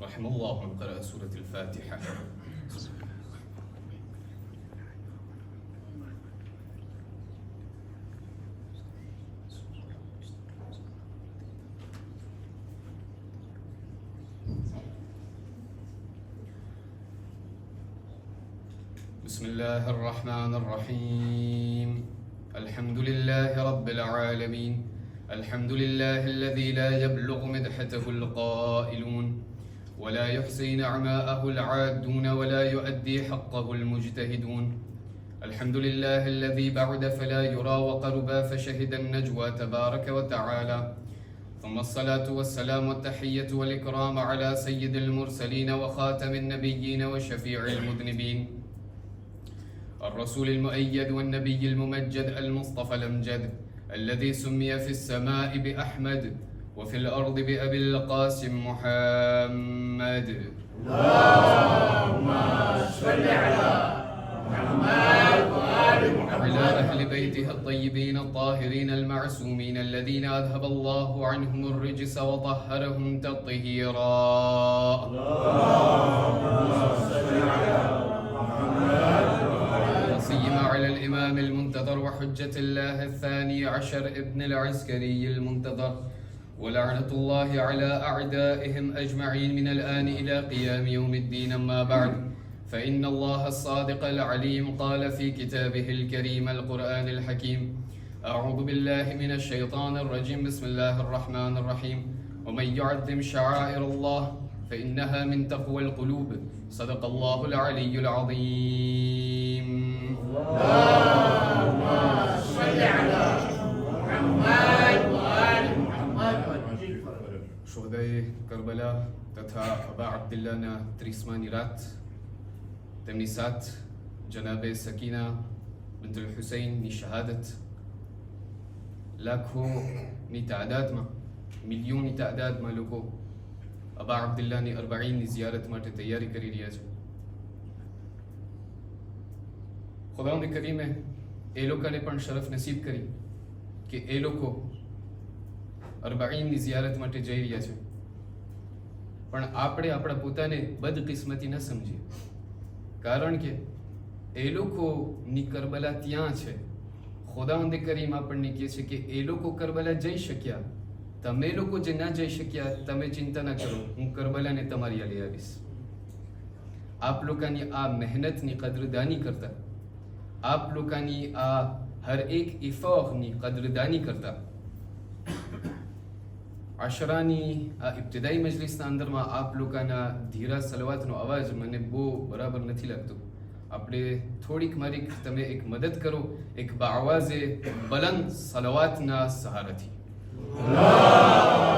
رحم الله من قرأ سورة الفاتحة. بسم الله الرحمن الرحيم. الحمد لله رب العالمين. الحمد لله الذي لا يبلغ مدحته القائلون ولا يحصي نعماءه العادون ولا يؤدي حقه المجتهدون. الحمد لله الذي بعد فلا يرى وقربا فشهد النجوى تبارك وتعالى. ثم الصلاة والسلام والتحية والإكرام على سيد المرسلين وخاتم النبيين وشفيع المذنبين، الرسول المؤيد والنبي الممجد المصطفى الأمجد، الذي سمي في السماء بأحمد وفي الأرض بأبي القاسم محمد. اللهم صل على محمد وآل محمد. وعلى أهل بيته الطيبين الطاهرين المعصومين الذين أذهب الله عنهم الرجس وطهرهم تطهيرا. اللهم صل على محمد سيما على الإمام المنتظر وحجة الله الثاني عشر ابن العسكري المنتظر، ولعنة الله على أعدائهم أجمعين من الآن إلى قيام يوم الدين. أما بعد، فإن الله الصادق العليم قال في كتابه الكريم القرآن الحكيم: أعوذ بالله من الشيطان الرجيم. بسم الله الرحمن الرحيم. ومن يعظم شعائر الله فإنها من تقوى القلوب. صدق الله العلي العظيم. اللهم صل على محمد وآل محمد. શોહદાએ કરબલા તથા અબા અબ્દુલ્લાના 30માની રાત તેમની સાથ જનાબે સકીના બિન્તુલ હુસૈનની શહાદત લાખોની તાદાદમાં, મિલિયોનની તાદાદમાં લોકો અબા અબ્દુલ્લાની અરબાઈનની ઝિયારત માટે તૈયારી કરી રહ્યા છે. ખુદાવંદ કરીમે એ લોકોને પણ શરફ નસીબ કરી કે એ લોકો અરબાઈનની ઝિયારત માટે જઈ રહ્યા છે, પણ આપણે આપણા પોતાને બદકિસ્મતી ન સમજીએ, કારણ કે એ લોકોની કરબલા ત્યાં છે. ખુદાવંદ કરીમ આપણને કહે છે કે એ લોકો કરબલા જઈ શક્યા, તમે લોકો જે ના જઈ શક્યા તમે ચિંતા ના કરો, હું કરબલાને તમારી લઈ આવીશ. આપ લોકોની આ મહેનતની કદરદાની કરતા, આપ લોકોની આ હર એક ઇફાકની કદરદાની કરતા આશરાની આ ઇબ્તિદાઈ મજલિસના અંદરમાં આપ લોકોના ધીરા સલવાતનો અવાજ મને બહુ બરાબર નથી લાગતો. આપણે થોડીક મારી તમે એક મદદ કરો, એક બાઆવાઝે બલંદ સલવાતના સહારાથી.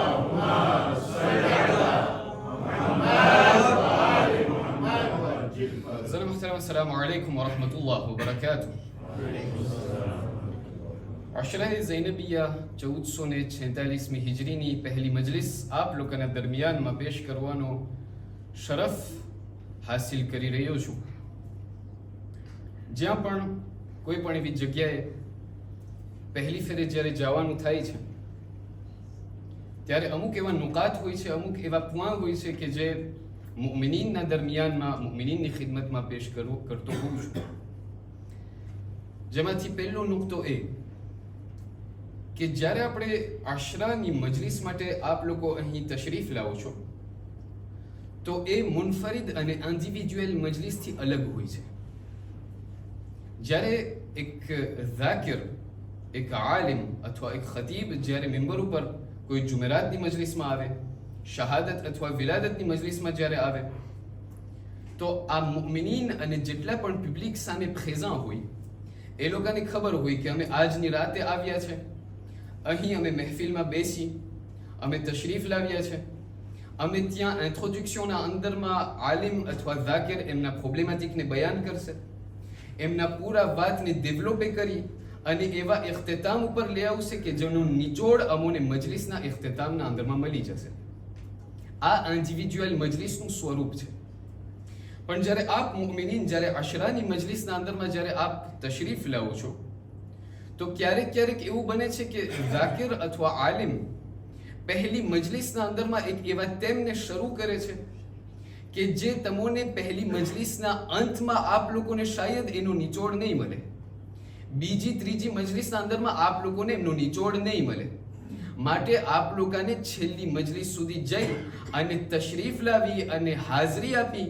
اللهم صل على محمد وآل محمد. ज़रा मुहतरम, अस्सलामु अलैकुम व रहमतुल्लाहि व बरकातुहू. અશરાએ ઝૈનબિયા 1446મી હિજરીની પહેલી મજલિસ આપ લોકોના દરમિયાનમાં પેશ કરવાનો શરફ હાસિલ કરી રહ્યો છું. જ્યાં પણ કોઈ પણ એવી જગ્યાએ પહેલી ફેરે જ્યારે જવાનું થાય છે ત્યારે અમુક એવા નુકાત હોય છે, અમુક એવા પુઆ હોય છે કે જે મુઅમિનીનના દરમિયાનમાં મુઅમિનીનની ખિદમતમાં પેશ કરતો હોઉં છું. જેમાંથી પહેલો નુકતો એ કે જ્યારે આપણે આશરાની મજલિસ માટે આપ લોકો અહીં તશરીફ લાવો છો તો એ મુનફરિદ અને ઇન્ડિવિજ્યુઅલ મજલિસથી અલગ હોય છે. જ્યારે એક ઝાકિર, એક આલિમ અથવા એક ખતીબ જ્યારે મેમ્બર ઉપર કોઈ જુમેરાતની મજલિસમાં આવે, શહાદત અથવા વિલાદતની મજલિસમાં જ્યારે આવે તો આ મુઅમિનીન અને જેટલા પણ પબ્લિક સામે ખેઝા હોય એ લોકોને ખબર હોય કે અમે આજની રાતે આવ્યા છે, અહીં અમે મહેફિલમાં બેસી અમે તશરીફ લાવ્યા છે, અમે ત્યાં ઇન્ટ્રોડક્શનના અંદરમાં આલિમ અથવા ઝાકિર એમના પ્રોબ્લેમેટિકને બયાન કરશે, એમના પૂરા વાતને ડેવલપે કરી અને એવા ઇખ્તિતામ ઉપર લઈ આવશે કે જેનો નિચોડ અમોને મજલિસના ઇખ્તિતામના અંદરમાં મળી જશે. આ ઇન્ડિવિજ્યુઅલ મજલિસનું સ્વરૂપ છે. પણ જ્યારે આપ મુઅમિનીન જ્યારે આશરાની મજલિસના અંદરમાં જ્યારે આપ તશરીફ લાવો છો તો ક્યારેક ક્યારેક એવું બને છે કે ઝાકિર અથવા આલિમ પહેલી મજલિસના અંદરમાં એક એવા તેમને શરૂ કરે છે કે જે તમને પહેલી મજલિસના અંતમાં આપ લોકોને શાયદ એનો નિચોડ નહીં મળે, બીજી ત્રીજી મજલિસના અંદરમાં આપ લોકોને એમનો નિચોડ નહીં મળે. માટે આપ લોકોને છેલ્લી મજલિસ સુધી જઈ અને તશરીફ લાવી અને હાજરી આપી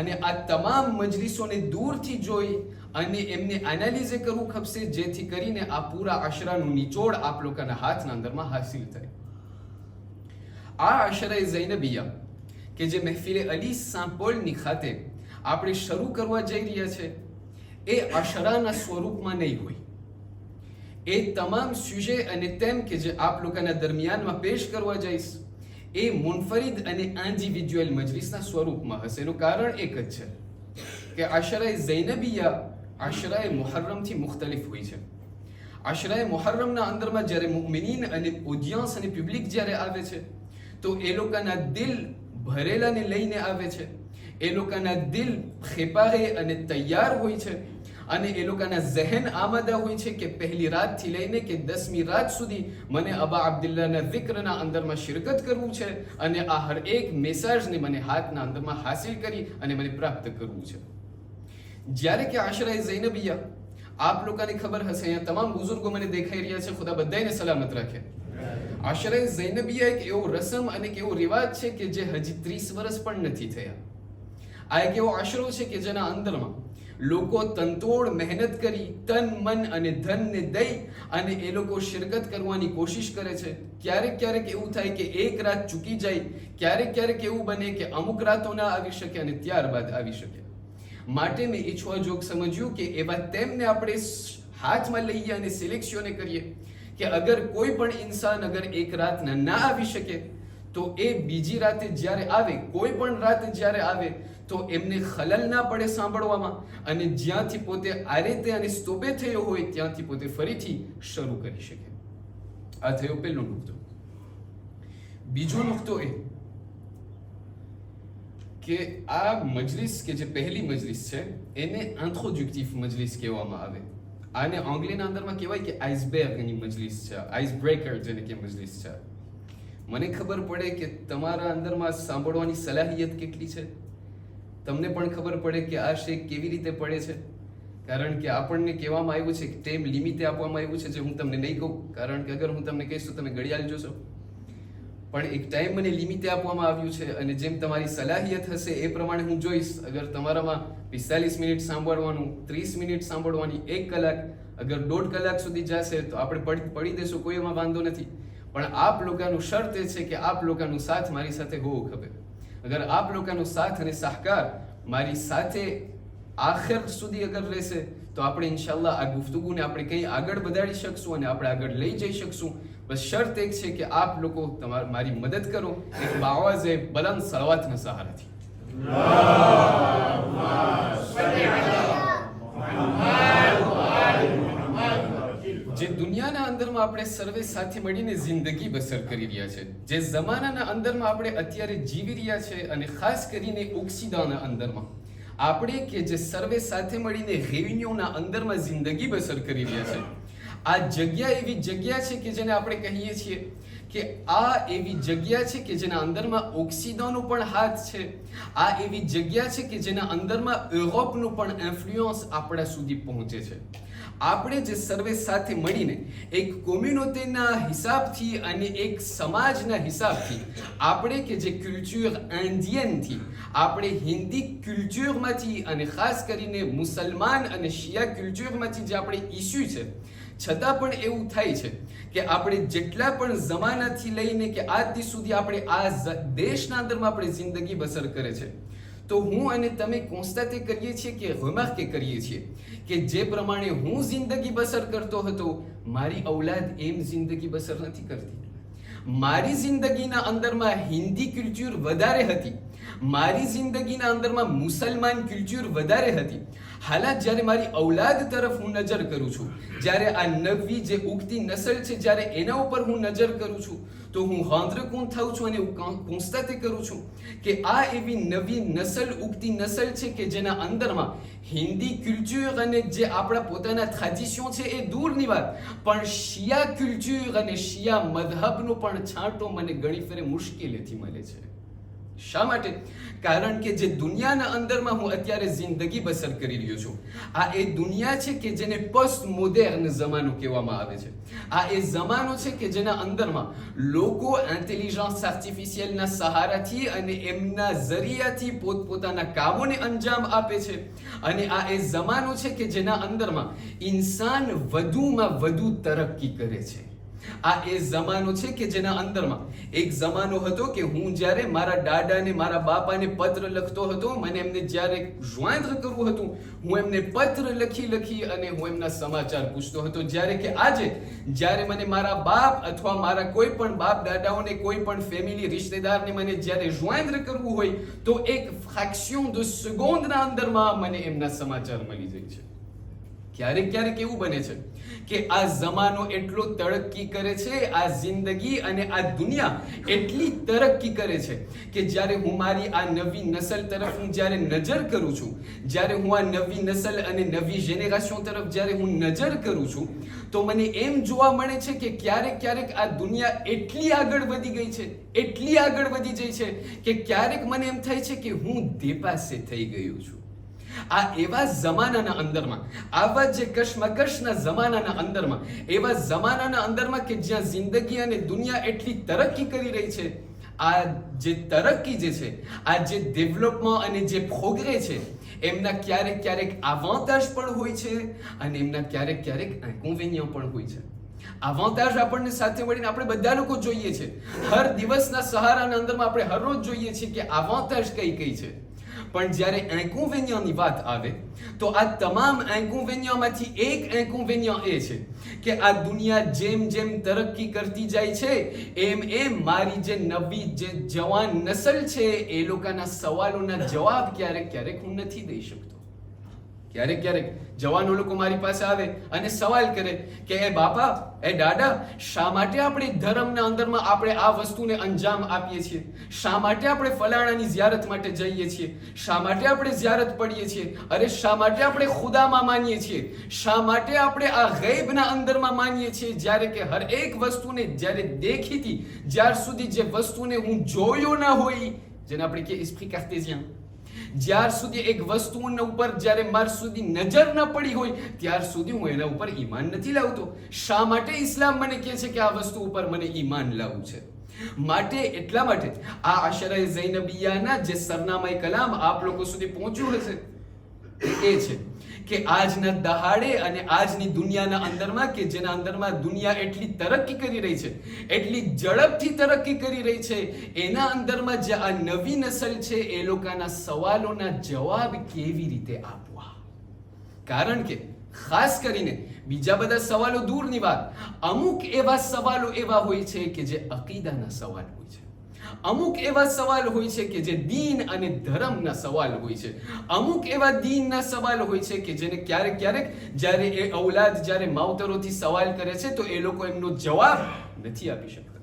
અને આ તમામ મજલિસોને દૂરથી જોઈ અને એમને એનાલિઝ કરવું ખપશે, જેથી કરીને આ પૂરા આશરાનું નિચોડ આપ લોકોના હાથના અંદરમાં હાસિલ થાય. આ આશરાએ ઝૈનબિયા કે જે મહેફિલે અલી સાંપોલની ખાતે આપણે શરૂ કરવા જઈ રહ્યા છે, એ આશરાના સ્વરૂપમાં નહીં હોય. એ તમામ સુજે અને તેમ કે જે આપ લોકોના દરમિયાનમાં પેશ કરવા જઈશ, એ મુનફરિદ અને ઇન્ડિવિડ્યુઅલ મજલિસના સ્વરૂપમાં હશે. એનું કારણ એક જ છે કે આશરાએ ઝૈનબિયા આશરાએ મુહર્રમથી મુખ્તલિફ હોય છે. આશરાએ મુહર્રમના અંદરમાં જ્યારે મુમિનીન અને ઓડિયન્સ અને પબ્લિક જ્યારે આવે છે, તો એ લોકોના દિલ ભરેલાને લઈને આવે છે. એ લોકોના દિલ ખેપારે અને તૈયાર હોય છે અને એ લોકોના ઝહેન આમાદા હોય છે કે પહેલી રાતથી લઈને કે 10મી રાત સુધી મને અબા અબ્દુલ્લાહના zikરના અંદરમાં શિરકત કરવું છે અને આ હર એક મેસેજને મને હાથના અંદરમાં હાસિલ કરી અને મને પ્રાપ્ત કરવું છે. જ્યારે કે આશરાએ ઝૈનબિયા આપ લોકોને ખબર હશે, અહીંયા તમામ બુઝુર્ગો મને દેખાઈ રહ્યા છે, ખુદા બધાને સલામત રાખે. આશરાએ ઝૈનબિયા એક એવો રસમ અને એક એવો રિવાજ છે કે જે હજી 30 વર્ષ પણ નથી થયા. આ એક એવો આશરો છે કે જેના અંદરમાં લોકો તનતોડ મહેનત કરી તન મન અને ધનને દઈ અને એ લોકો શિરકત કરવાની કોશિશ કરે છે. ક્યારેક ક્યારેક એવું થાય કે એક રાત ચૂકી જાય, ક્યારેક ક્યારેક એવું બને કે અમુક રાતો ના આવી શકે અને ત્યારબાદ આવી શકે. માટે મેં ઈચ્છવા જોગ સમજ્યું કે એવા તેમને આપણે હાથમાં લઈએ અને સિલેક્શને કરીએ કે અગર કોઈ પણ ઇન્સાન અગર એક રાત ના આવી શકે, તો એ બીજી રાતે જ્યારે આવે, કોઈ પણ રાતે જ્યારે આવે, તો એમને ખલલ ના પડે સાંભળવામાં અને જ્યાંથી પોતે આરેતે અને સ્તોપે થયો હોય ત્યાંથી પોતે ફરીથી શરૂ કરી શકે. આ થયો પહેલો નુકતો. બીજો નુકતો એ કે આ મજલિસ કે જે પહેલી મજલિસ છે એને ઇન્ટ્રોડક્ટિવ મજલિસ કહેવામાં આવે. આને આંગ્લીના અંદરમાં કહેવાય કે આઇસબર્ગની મજલિસ છે, આઇસ બ્રેકર જેને કે મજલિસ છે. મને ખબર પડે કે તમારા અંદરમાં સાંભળવાની સલાહિયત કેટલી છે, તમને પણ ખબર પડે કે આ શેક કેવી રીતે પડે છે. કારણ કે આપણને કહેવામાં આવ્યું છે કે ટાઈમ લિમિટે આપવામાં આવ્યું છે, જે હું તમને નહીં કહું, કારણ કે અગર હું તમને કહીશ તો તમે ઘડિયાળ જોશો. પણ એક ટાઈમ મને લિમિટે આપવામાં આવ્યું છે અને જેમ તમારી સલાહિયત હશે એ પ્રમાણે હું જોઈશ. અગર તમારામાં 45 મિનિટ સાંભળવાનું, 30 મિનિટ સાંભળવાની, 1 કલાક, અગર 1.5 કલાક સુધી જશે તો આપણે પડી દેશું, કોઈ એમાં વાંધો નથી. પણ આપ લોકોનું શરત એ છે કે આપ લોકોનું સાથ મારી સાથે હોવો ખપે. અગર આપ લોકોનો સાથ અને સહકાર મારી સાથે આખિર સુધી અગર રહેશે તો આપણે ઇન્શાલ્લાહ આ ગુફ્તગુને આપણે કંઈ આગળ વધારી શકશું અને આપણે આગળ લઈ જઈ શકશું. બસ શરત એક છે કે આપ લોકો મારી મદદ કરો એક બાવાઝે બલંદ સલાવતના સહારાથી. જે દુનિયાના અંદરમાં આપણે સર્વે સાથે મળીને જિંદગી બસર કરી રહ્યા છે, જે જમાનાના અંદરમાં આપણે અત્યારે જીવી રહ્યા છે અને ખાસ કરીને ઓક્સિડાના અંદરમાં આપણે કે જે સર્વે સાથે મળીને રેવન્યુના અંદરમાં જિંદગી બસર કરી રહ્યા છે, આ જગ્યા એવી જગ્યા છે કે જેને આપણે કહીએ છીએ કે આ એવી જગ્યા છે કે જેના અંદરમાં ઓક્સિડાનો પણ હાથ છે. આ એવી જગ્યા છે કે જેના અંદરમાં યુરોપનું પણ ઇન્ફ્લુઅન્સ આપણા સુધી પહોંચે છે. આપણે જે સર્વે સાથે મળીને એક કોમ્યુનિટીના હિસાબથી અને એક સમાજના હિસાબથી આપણે કે જે કલ્ચર ઇન્ડિયનથી આપણે હિન્દી કલ્ચરમાંથી અને ખાસ કરીને મુસલમાન અને શિયા કલ્ચરમાંથી જે આપણે ઇસ્યુ છે, છતાં પણ એવું થાય છે કે આપણે જેટલા પણ જમાનાથી લઈને કે આજ દી સુધી આપણે આ દેશના અંદરમાં આપણે જિંદગી બસર કરે છે, તો હું અને તમે કોન્સ્ટેટ કરીએ છીએ કે રિમાર્ક કરીએ છીએ કે જે પ્રમાણે હું જિંદગી બસર કરતો હતો, મારી ઔલાદ એમ જિંદગી બસર નથી કરતી. મારી જિંદગીના અંદરમાં હિન્દી કલ્ચર વધારે હતી, મારી જિંદગીના અંદરમાં મુસલમાન કલ્ચર વધારે હતી. હાલાત જ્યારે મારી ઔલાદ તરફ હું નજર કરું છું, જ્યારે આ નવી જે ઉગતી નસલ છે, જ્યારે એના ઉપર હું નજર કરું છું, તો હું હાંદ્રકું થાઉં છું અને હું કોન્સ્ટેટ કરું છું કે આ એવી નવી નસલ ઉગતી નસલ છે કે જેના અંદરમાં હિન્દી કલ્ચર અને જે આપણા પોતાના ટ્રેડિશન છે એ દૂરની વાત, પણ શિયા કલ્ચર અને શિયા મધહબનો પણ છાંટો મને ઘણી ફેરે મુશ્કેલીથી મળે છે. શા માટે? કારણ કે જે દુનિયાના અંદરમાં હું અત્યારે જિંદગી બસર કરી રહ્યો છું, આ એ દુનિયા છે કે જેને પોસ્ટ મોડર્ન જમાનો કહેવામાં આવે છે. આ એ જમાનો છે કે જેના અંદરમાં લોકો ઇન્ટેલિજન્સ આર્ટિફિશિયલના સહારાથી અને એમના જરિયાથી પોતપોતાના કામોને અંજામ આપે છે. અને આ એ જમાનો છે કે જેના અંદરમાં ઇન્સાન વધુમાં વધુ તરક્કી કરે છે. આ એ જમાનો છે કે જેના અંદરમાં એક જમાનો હતો કે હું જ્યારે મારા દાદાને મારા બાપાને પત્ર લખતો હતો, મને એમને જ્યારે જોઈન્દ્ર કરવું હતું, હું એમને પત્ર લખી અને હું એમના સમાચાર પૂછતો હતો. જ્યારે કે આજે જ્યારે મને મારા બાપ અથવા મારા કોઈ પણ બાપ દાદાઓને કોઈ પણ ફેમિલી રિશ્તેદારને મને જ્યારે જોઈન્દ્ર કરવું હોય તો એક ફ્રેક્શન દ સેકન્ડના અંદરમાં મને એમના સમાચાર મળી જાય છે. ક્યારેક એવું બને છે કે આ જમાનો એટલો તરક્કી કરે છે, આ જિંદગી અને આ દુનિયા એટલી તરક્કી કરે છે કે જ્યારે હું મારી આ નવી નસલ તરફ હું જ્યારે નજર કરું છું, જ્યારે હું આ નવી નસલ અને નવી જેનેરેશન તરફ જ્યારે હું નજર કરું છું, તો મને એમ જોવા મળે છે કે ક્યારેક આ દુનિયા એટલી આગળ વધી ગઈ છે, એટલી આગળ વધી જાય છે કે ક્યારેક મને એમ થાય છે કે હું દેપાસે થઈ ગયો છું. આ એવા જમાનાના અંદરમાં, આવા જે કશમકશના જમાનાના અંદરમાં, એવા જમાનાના અંદરમાં કે જ્યાં જિંદગી અને દુનિયા એટલી તરક્કી કરી રહી છે, આ જે તરક્કી જે છે, આ જે ડેવલપમેન્ટ અને જે પ્રોગ્રેસ છે, એમના ક્યારેક અવાંતાજ પણ હોય છે અને એમના ક્યારેક ઇન્કોન્વેનિયન્ટ પણ હોય છે. અવાંતાજ આપણને સાથે મળીને આપણે બધા લોકો જોઈએ છે. હર દિવસના સહારાના અંદરમાં આપણે હર રોજ જોઈએ છીએ કે અવાંતાજ કઈ છે. પણ જ્યારે ઇન્કોન્વેનિયન્ટની વાત આવે તો આ તમામ ઇન્કોન્વેનિયન્ટમાંથી એક ઇન્કોન્વેનિયન્ટ એ છે કે આ દુનિયા જેમ તરક્કી કરતી જાય છે એમ મારી જે નવી જે જવાન નસલ છે એ લોકોના સવાલોના જવાબ ક્યારેક હું નથી દઈ શકતો. ક્યારેક જવાનો લોકો મારી પાસે આવે અને સવાલ કરે કે એ બાપા, એ દાદા, શા માટે આપણે ધર્મના અંદરમાં આપણે આ વસ્તુને અંજામ આપીએ છીએ? શા માટે આપણે ફલાણાની ઝિયારત માટે જઈએ છીએ? શા માટે આપણે ઝિયારત પડીએ છીએ? અરે શા માટે આપણે ખુદામાં માનીએ છીએ? શા માટે આપણે આ ગૈબના અંદરમાં માનીએ છીએ? જ્યારે કે હર એક વસ્તુને જ્યારે દેખીતી, જ્યાર સુધી જે વસ્તુને હું જોયો ના હોય, જેને આપણે કહીએ એસ્પ્રી કાર્ટેઝિયન, જ્યાર સુધી એક વસ્તુના ઉપર જ્યારે માર સુધી નજર ન પડી હોય ત્યાર સુધી હું એના ઉપર ઈમાન નથી લાવતો. શા માટે ઇસ્લામ મને કહે છે કે આ વસ્તુ ઉપર મને ઈમાન લાવવું છે? એટલા માટે આ અશરાએ ઝૈનબિયાના જે સરનામાએ કલામ આપ લોકો સુધી પહોંચ્યું હશે એ છે કે આજના દહાડે અને આજની દુનિયાના અંદરમાં કે જેના અંદરમાં દુનિયા એટલી તરક્કી કરી રહી છે, એટલી ઝડપથી તરક્કી કરી રહી છે, એના અંદરમાં જે આ નવી નસલ છે એ લોકોના સવાલોના જવાબ કેવી રીતે આપવા? કારણ કે ખાસ કરીને બીજા બધા સવાલો દૂરની વાત, અમુક એવા સવાલો એવા હોય છે કે જે અકીદાના સવાલ હોય છે. અમુક એવા સવાલ હોય છે કે જે દીન અને ધર્મના સવાલ હોય છે. અમુક એવા દીનના સવાલ હોય છે કે જેને ક્યારેક જ્યારે એ ઔલાદ જ્યારે માવતરોથી સવાલ કરે છે તો એ લોકો એમનો જવાબ નથી આપી શકતા.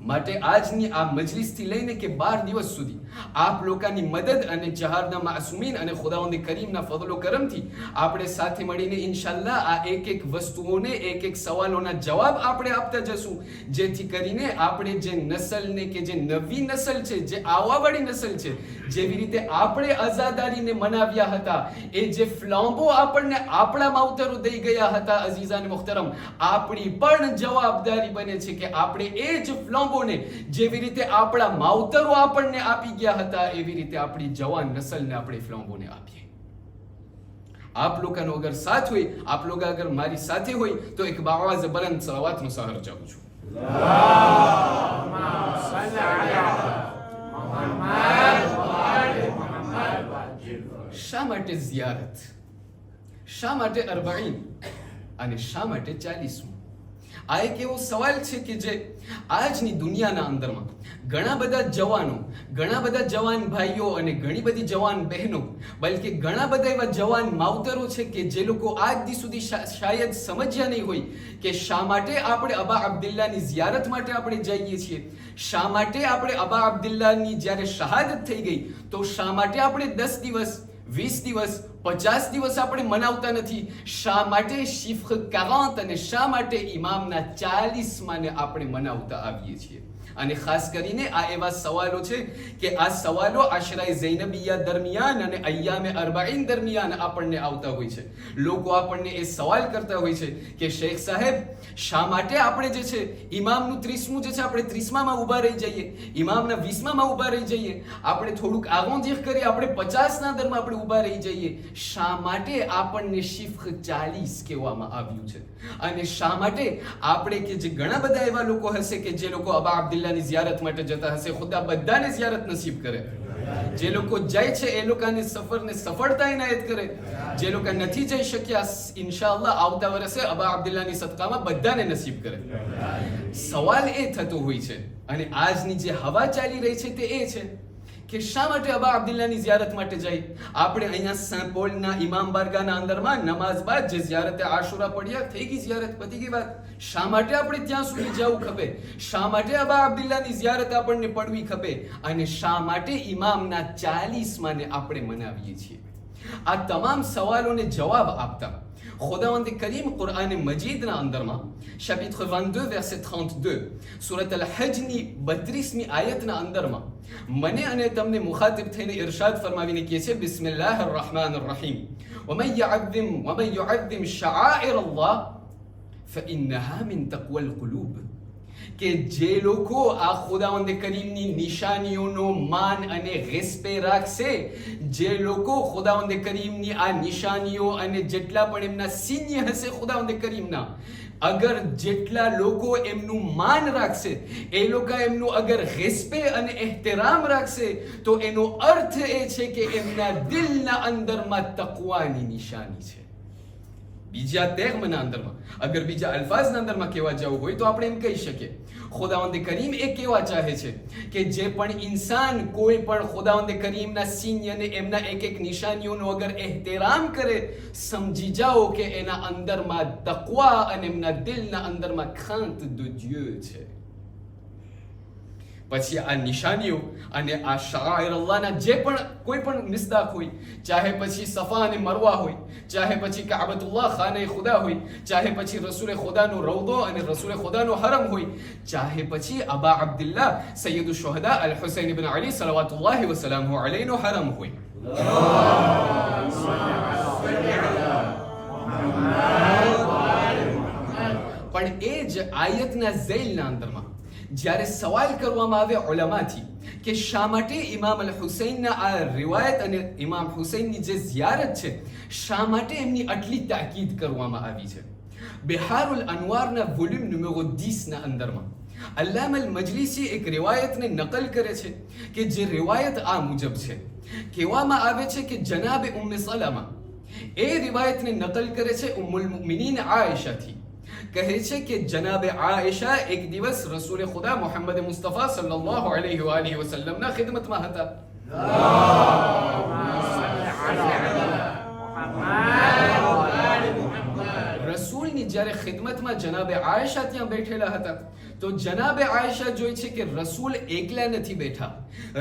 માટે આજની આ મજલિસથી લઈને કે 12 દિવસ સુધી આપ લોકોની મદદ અને જહારના માસૂમીન અને ખુદાવંદ કરીમના ફضل કરમથી આપણે સાથે મળીને ઇન્શાઅલ્લાહ આ એક વસ્તુઓને એક સવાલોના જવાબ આપણે આપતા જશું, જેથી કરીને આપણે જે નસલને કે જે નવી નસલ છે, જે આવવાવાળી નસલ છે, જેવી રીતે આપણે આઝાદારીને મનાવ્યા હતા, એ જે ફ્લામ્બો આપણને આપણા માવતરો દઈ ગયા હતા, અઝીઝાન મુહતરમ, આપણી પણ જવાબદારી બને છે કે આપણે એ જ ફ્લામ્બોને જેવી રીતે આપણા માવતરો આપણને આપી ગયા હતા એવી રીતે આપણી જવાન નસલને આપણે ફ્લામ્બોને આપીએ. આપ લોકોનો અગર સાથ હોય, આપ લોકો અગર મારી સાથે હોય તો એક બાવાઝ બલંદ સલાવાતનો સહર ચાહું છું. શા માટે ઝિયારત? શા માટે 40 અને શા માટે 40? આ એક એવો સવાલ છે કે જે આજની દુનિયાના અંદરમાં ઘણા બધા જવાનો, ઘણા બધા જવાન ભાઈઓ અને ઘણી બધી જવાન બહેનો, બલકે ઘણા બધા એવા જવાન માવતરો છે કે જે લોકો આજ દી સુધી શાયદ સમજ્યા નહીં હોય કે શા માટે આપણે અબા અબ્દુલ્લાની ઝિયારત માટે આપણે જઈએ છીએ, શા માટે આપણે અબા અબ્દુલ્લાની જ્યારે શહાદત થઈ ગઈ તો શા માટે આપણે 10 દિવસ, 20 દિવસ, 50 દિવસ આપણે મનાવતા નથી? શા માટે શિફ્ખ 40 અને શા માટે ઇમામના 40માં ને આપણે મનાવતા આવીએ છીએ? અને ખાસ કરીને આ એવા સવાલો છે કે આ સવાલો આશરાએ ઝૈનબિયા દરમિયાન અને અય્યામે અરબાઈન દરમિયાન આપણને આવતા હોય છે. લોકો આપણને એ સવાલ કરતા હોય છે કે શેખ સાહેબ, શા માટે આપણે જે છે ઇમામનું 30મું જે છે આપણે 30માં ઊભા રહી જઈએ, ઇમામના 20માં ઊભા રહી જઈએ, આપણે થોડુંક આગોંજીખ કરી આપણે 50ના દરમાં આપણે ઊભા રહી જઈએ? શા માટે આપણને શિફ્ખ 40 કહેવામાં આવ્યું છે? અને શા માટે આપણે કે જે ઘણા બધા એવા લોકો હશે કે જે લોકો અબા અબ્દુલ્લાની ઝિયારત માટે જતા હશે, ખુદા બધાને ઝિયારત નસીબ કરે. જે લોકો જાય છે એ લોકોને સફરને સફળતા ઇનાયત કરે. જે લોકો નથી જઈ શક્યા, ઇન્શાઅલ્લાહ આવતા વર્ષે અબા અબ્દુલ્લાની સદકામાં બધાને નસીબ કરે. સવાલ એ થતો હોય છે અને આજની જે હવા ચાલી રહી છે તે એ છે કે શા માટે અબા અબ્દુલ્લાની ઝિયારત માટે જાય? આપણે અહીંયા સેન્ટ-પોલના ઇમામ બારગાહના અંદરમાં નમાઝ બાદ જે ઝિયારતે આશુરા પડ્યા, થઈ ગઈ ઝિયારત, પતી ગઈ વાત. શા માટે આપણે ત્યાં સુધી જવું ખપે? શા માટે અબા અબ્દુલ્લાની ઝિયારત આપણને પડવી ખપે? અને શા માટે ઇમામના 40માં ને આપણે મનાવીએ છીએ? આ તમામ સવાલોને જવાબ આપતા ખુદાવંદ કરીમ કુરઆન મજીદના અંદરમાં chapitre 22 verset 32 સૂરત અલ-હજની 32મી આયતના અંદરમાં મને અને તમને મુખાતિબ થઈને ઇરશાદ ફરમાવીને કહે છે, બિસ્મિલ્લાહિર રહમાનિર રહીમ, વમન યુઅઝ્ઝિમ શઆઇર અલ્લાહ ફઇન્નહા મિન તક્વલ કુલૂબ. કે જે લોકો આ ખુદાવંદ કરીમની નિશાનીઓનો માન અને રેસ્પે રાખશે, જે લોકો ખુદાવંદ કરીમની આ નિશાનીઓ અને જેટલા પણ એમના સિન્ય હશે ખુદાવંદ કરીમના, અગર જેટલા લોકો એમનું માન રાખશે, એ લોકો એમનું અગર રેસ્પે અને એહતરામ રાખશે, તો એનો અર્થ એ છે કે એમના દિલના અંદરમાં તકવાની નિશાની છે. બીજા તેગમના અંદરમાં અગર બીજા અલ્ફાઝના અંદરમાં કહેવા જવું હોય તો આપણે એમ કહી શકીએ, ખુદાવંદ કરીમ એ કહેવા ચાહે છે કે જે પણ ઇન્સાન કોઈ પણ ખુદાવંદ કરીમના સિન્ય અને એમના એક એક નિશાનીઓનો અગર એહતરામ કરે, સમજી જાઓ કે એના અંદરમાં તકવા અને એમના દિલના અંદરમાં crainte de Dieu છે. પછી આ નિશાનીઓ અને આ શાઇર અલ્લાહના જે પણ કોઈ પણ મિસદાક હોય, ચાહે પછી સફા અને મરવા હોય, ચાહે પછી કાબતુલ્લાહ ખાને ખુદા હોય, ચાહે પછી રસૂલ ખુદાનો રૌદો અને રસૂલ ખુદાનો હરમ હોય, ચાહે પછી અબા અબ્દુલ્લાહ સૈયદુ શુહદા અલ હુસૈન ઇબ્ન અલી સલવાતુલ્લાહ વસલામહુ અલૈહિનો હરમ હોય. પણ એ જ આયતના ઝૈલના અંદરમાં જ્યારે સવાલ કરવામાં આવે ઉલમાથી કે શા માટે ઇમામ અલ હુસૈનના આ રિવાયત અને ઇમામ હુસૈનની જે ઝિયારત છે, શા માટે એમની આટલી તાકીદ કરવામાં આવી છે? બિહારુલ અનવારના વોલ્યુમ નંબર 10ના અંદરમાં અલ્લામા અલ મજલિસી એક રિવાયતને નકલ કરે છે કે જે રિવાયત આ મુજબ છે. કહેવામાં આવે છે કે જનાબ ઉમ્મે સલમા એ રિવાયતને નકલ કરે છે ઉમ્મુલ મુમિનીન આયશાથી. કહે છે કે જનાબ આયશા એક દિવસ રસૂલ ખુદા મોહમ્મદ મુસ્તફા સલ્લલ્લાહુ અલૈહિ વ આલિહિ વસલ્લમના ખિદમતમાં હતા. રસૂલની જ્યારે ખિદમતમાં જનાબ આયશા ત્યાં બેઠેલા હતા તો જનાબ આયશા જોઈ છે કે રસૂલ એકલા નથી બેઠા.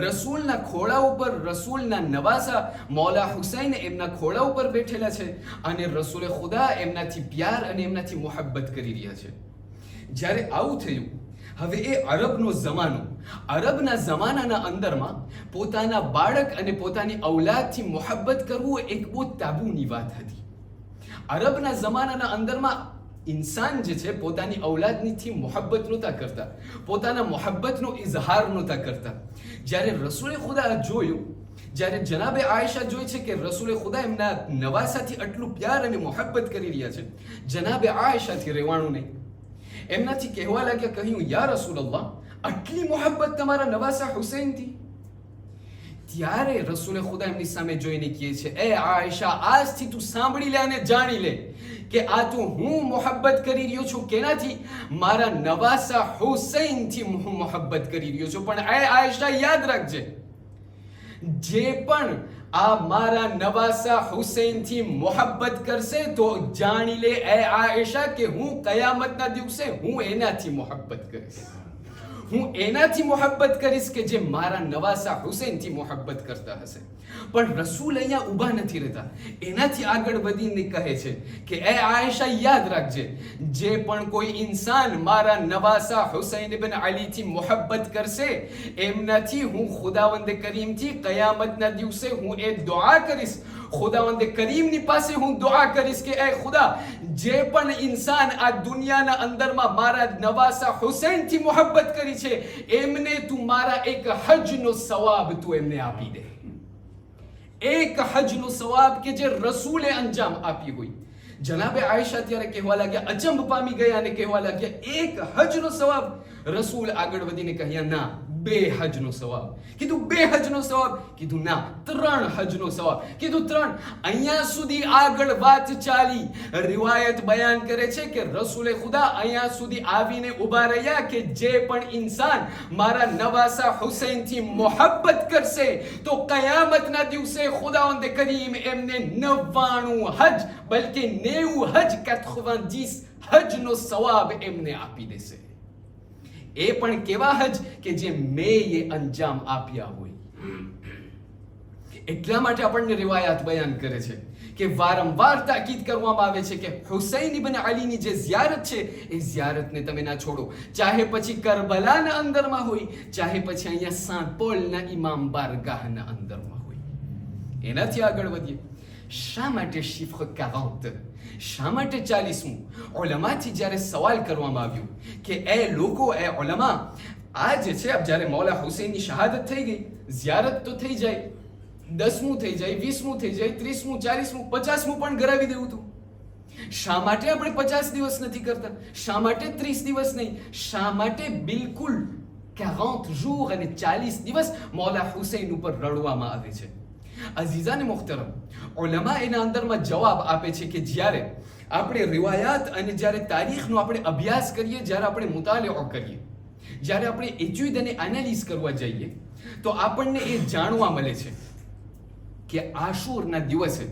રસૂલના ખોળા ઉપર રસૂલના નવાસા મૌલા હુસૈન એમના ખોળા ઉપર બેઠેલા છે અને રસૂલ ખુદા એમનાથી પ્યાર અને એમનાથી મોહબ્બત કરી રહ્યા છે. જ્યારે આવું થયું, હવે એ અરબનો જમાનો, અરબના જમાનાના અંદરમાં પોતાના બાળક અને પોતાની ઔલાદથી મોહબ્બત કરવું એક બહુ તાબુની વાત હતી. અરબના જમાનાના અંદરમાં ઇન્સાન જે છે પોતાની ઔલાદનીથી મોહબ્બત નહોતા કરતા, પોતાના મોહબ્બતનો ઇઝહાર નહોતા કરતા. જ્યારે રસૂલ ખુદા જોયું, જ્યારે જનાબે આયશા જોઈ છે કે રસૂલ ખુદા એમના નવાસાથી આટલું પ્યાર અને મોહબ્બત કરી રહ્યા છે, જનાબે આયશાથી રહેવાનું નહીં. એમનાથી કહેવા લાગ્યા, કહ્યું, યા રસૂલલ્લાહ, આટલી મોહબ્બત તમારા નવાસા હુસૈનથી? ત્યારે રસૂલ ખુદા એમની સામે જોઈને કહે છે, એ આયશા, આજથી તું સાંભળી લે અને જાણી લે કે આ તો હું મોહબ્બત કરી રહ્યો છું. કેનાથી? મારા નવાસા હુસૈનથી હું મોહબ્બત કરી રહ્યો છું. પણ એ આયશા, યાદ રાખજે, જે પણ આ મારા નવાસા હુસૈનથી મોહબ્બત કરશે તો જાણી લે એ આયશા કે હું કયામતના દિવસે હું એનાથી મોહબ્બત કરીશ. હું એનાથી મોહબ્બત કરીશ કે જે મારા નવાસા હુસૈનથી મોહબ્બત કરતા હશે. પણ રસૂલ અહીંયા ઊભા નથી રહેતા, એનાથી આગળ વધીને કહે છે કે એ આયશા યાદ રાખજે, જે પણ કોઈ ઇન્સાન મારા નવાસા હુસૈન ઇબ્ન અલીથી મોહબ્બત કરશે એમનાથી હું ખુદાવંદ કરીમથી કયામતના દિવસે હું એ દુઆ કરીશ, ખુદાવંદ કરીમની પાસે હું દુઆ કરીશ કે એ ખુદા, જે પણ ઇન્સાન આ દુનિયાના અંદરમાં મારા નવાસા હુસૈનથી મોહબ્બત કરી છે એમને તું મારા એક હજનો સવાબ તું એમને આપી દે. એક હજનો સવાબ કે જે રસૂલે અંજામ આપી હોય. જનાબે આયશા ત્યારે કહેવા લાગ્યા, અચંબ પામી ગયા અને કહેવા લાગ્યા, એક હજનો સવાબ? રસૂલ આગળ વધીને કહ્યા, ના, 2 હજનો સવાબ. કીધું 2 હજનો સવાબ? કીધું ના, 3 હજનો સવાબ. કીધું 3. અહીંયા સુધી આગળ વાત ચાલી. રિવાયત બયાન કરે છે કે રસૂલે ખુદા અહીંયા સુધી આવીને ઊભા રહ્યા કે જે પણ ઇન્સાન મારા નવાસા હુસૈનથી મોહબ્બત કરશે તો કયામતના દિવસે ખુદાવંદ કરીમ એમને 99 હજ, બલકે 90 હજ, 90 હજનો સવાબ એમને આપી દેશે. એ પણ કેવા હજ કે જે મેં એ અંજામ આપ્યા હોય. એટલા માટે આપણને રિવાયાત બયાન કરે છે કે વારંવાર તાકીદ કરવામાં આવે છે કે હુસૈન ઇબ્ન અલીની જે ઝિયારત છે એ ઝિયારતને તમે ના છોડો, ચાહે પછી કરબલાના અંદરમાં હોય, ચાહે પછી અહીંયા સાંતોલના ઇમામ બારગાહના અંદરમાં હોય. એનાથી આગળ વધીએ. શા માટે શિફ્ખ 40? શા માટે 40મું? ઉલમાથી જ્યારે સવાલ કરવામાં આવ્યો કે એ લોકો, એ ઉલમા, આ જે છે જ્યારે મૌલા હુસૈનની શહાદત થઈ ગઈ, ઝિયારત તો થઈ જાય, 10મું થઈ જાય, 20મું થઈ જાય, 30મું, 40મું, 50મું પણ કરાવી દેવું હતું. શા માટે આપણે 50 દિવસ નથી કરતા? શા માટે 30 દિવસ નહીં? શા માટે બિલકુલ 40 jours અને 40 દિવસ મૌલા હુસૈન ઉપર રડવામાં આવે છે? અઝીઝાને મુહતરમ, ઉલમા એના અંદરમાં જવાબ આપે છે કે જ્યારે આપણે રિવાયાત અને જ્યારે તારીખનો આપણે અભ્યાસ કરીએ, જ્યારે આપણે મુતાલિઓ કરીએ, જ્યારે આપણે એચ્યુડ અને એનાલિઝ કરવા જઈએ તો આપણને એ જાણવા મળે છે કે આશુરના દિવસે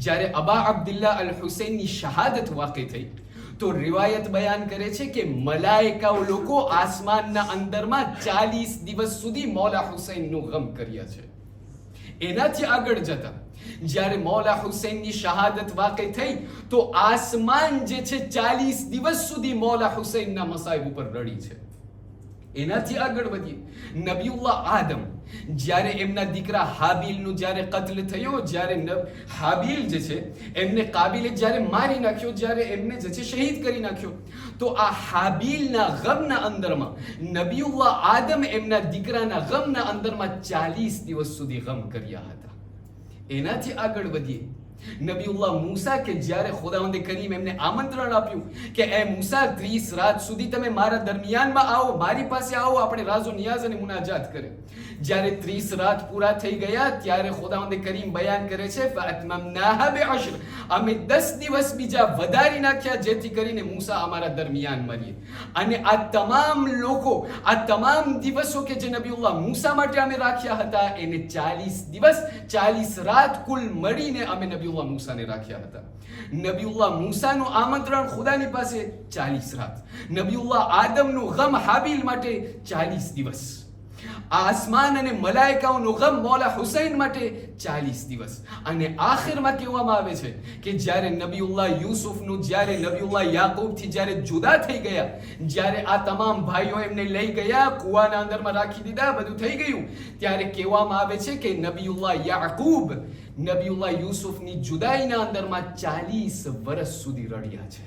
જ્યારે અબા અબ્દુલ્લાહ અલ હુસૈનની શહાદત વાक़ઈ થઈ તો રિવાયત બયાન કરે છે કે મલાઈકાઓ લોકો આસમાનના અંદરમાં 40 દિવસ સુધી મૌલા હુસૈનનું ગમ કર્યા છે. એનાથી આગળ જતા જ્યારે મૌલા હુસૈનની શહાદત વાक़ઈ થઈ તો આસમાન જે છે 40 દિવસ સુધી મૌલા હુસૈનના મસાઈબ ઉપર રડી છે. એનાથી આગળ વધીએ. નબીઉલ્લાહ આદમ જ્યારે એમના દીકરા હાબીલનું જ્યારે કત્લ થયો, જ્યારે હાબીલ જે છે એમને કાબીલે જ્યારે મારી નાખ્યો, જ્યારે એમને જે છે શહીદ કરી નાખ્યો, તો આ હાબીલના ગમના અંદરમાં નબીઉલ્લાહ આદમ એમના દીકરાના ગમના અંદરમાં 40 દિવસ સુધી ગમ કર્યા હતા. એનાથી આગળ વધીએ. નબીઉલ્લાહ મૂસા કે જ્યારે ખુદાવંદ કરીમ એમને આમંત્રણ આપ્યું કે એ મૂસા 30 રાત સુધી તમે મારા દરમિયાનમાં આવો, મારી પાસે આવો, આપણે રાઝો નિયાઝ અને મુનાજાત કરે. જ્યારે 30 રાત પૂરા થઈ ગયા ત્યારે ખુદાવંદ કરીમ બયાન કરે છે ફઅતમમનાહા બિઅશ્ર, અમે 10 દિવસ બીજા વધારી નાખ્યા જેથી કરીને મૂસા અમારા દરમિયાન મરીએ. અને આ તમામ લોકો, આ તમામ દિવસો કે જે નબીઉલ્લાહ મૂસા માટે અમે રાખ્યા હતા એને 40 દિવસ 40 રાત કુલ મળીને અમે નબીઉલ્લાહ મૂસાને રાખ્યા હતા. નબીઉલ્લાહ મૂસાનું આમંત્રણ ખુદાની પાસે 40 રાત, નબીઉલ્લાહ આદમનું ગમ હાબીલ માટે 40 દિવસ, આસમાન અને મલાઈકાઓનું ગમ મૌલા હુસૈન માટે 40 દિવસ. અને આખિરમાં કહેવામાં આવે છે કે જ્યારે નબીઉલ્લાહ યુસુફનું, જ્યારે નબીઉલ્લાહ યાકૂબથી જ્યારે જુદા થઈ ગયા, જ્યારે આ તમામ ભાઈઓ એમને લઈ ગયા, કૂવાના અંદરમાં રાખી દીધા, બધું થઈ ગયું, ત્યારે કહેવામાં આવે છે કે નબીઉલ્લાહ યાકૂબ નબીઉલ્લાહ યુસુફની જુદાઈના અંદરમાં 40 વર્ષ સુધી રડ્યા છે.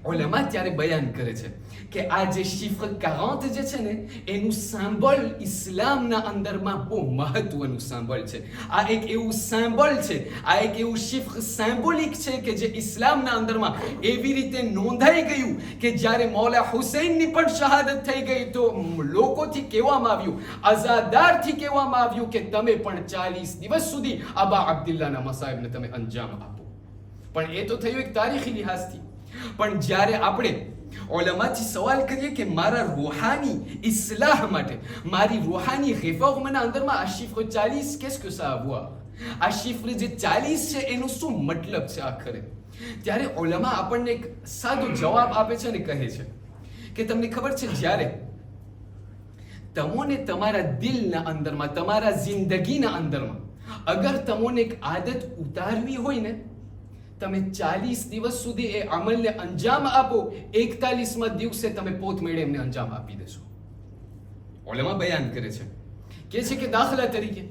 ઉલમા ત્યારે બયાન કરે છે કે આ જે શિફ્ખ 40 જે છે ને એનું સિમ્બોલ ઇસ્લામના અંદરમાં બહુ મહત્વનું સિમ્બોલ છે. આ એક એવું સિમ્બોલ છે, આ એક એવું શિફ્ખ સિમ્બોલિક છે કે જે ઇસ્લામના અંદરમાં એવી રીતે નોંધાઈ ગયું કે જ્યારે મૌલા હુસૈનની પણ શહાદત થઈ ગઈ તો લોકોથી કહેવામાં આવ્યું, અઝાદારથી કહેવામાં આવ્યું કે તમે પણ 40 દિવસ સુધી અબા અબ્દુલ્લાહના મસાઈબને તમે અંજામ આપો. પણ એ તો થયું એક તારીખી લિહાઝથી. પણ જ્યારે આપણે ઉલમાથી સવાલ કરીએ કે મારા રૂહાની ઇસ્લાહ માટે, મારી રૂહાની રિફોર્મના અંદરમાં આ શિફ્ર 40 qu'est-ce que ça a à voir, આ શિફ્ર જે 40 છે એનો શું મતલબ છે આખરે, ત્યારે ઉલમા આપણને એક સાદો જવાબ આપે છે અને કહે છે કે તમને ખબર છે જ્યારે તમોને તમારા દિલના અંદરમાં, તમારા જિંદગીના અંદરમાં અગર તમોને એક આદત ઉતારવી હોય ને, તમે 40 દિવસ સુધી એ અમલને અંજામ આપો, 41માં દિવસે તમે પોતમેળે એમને અંજામ આપી દેશો. ઓલમા બયાન કરે છે કે દાખલા તરીકે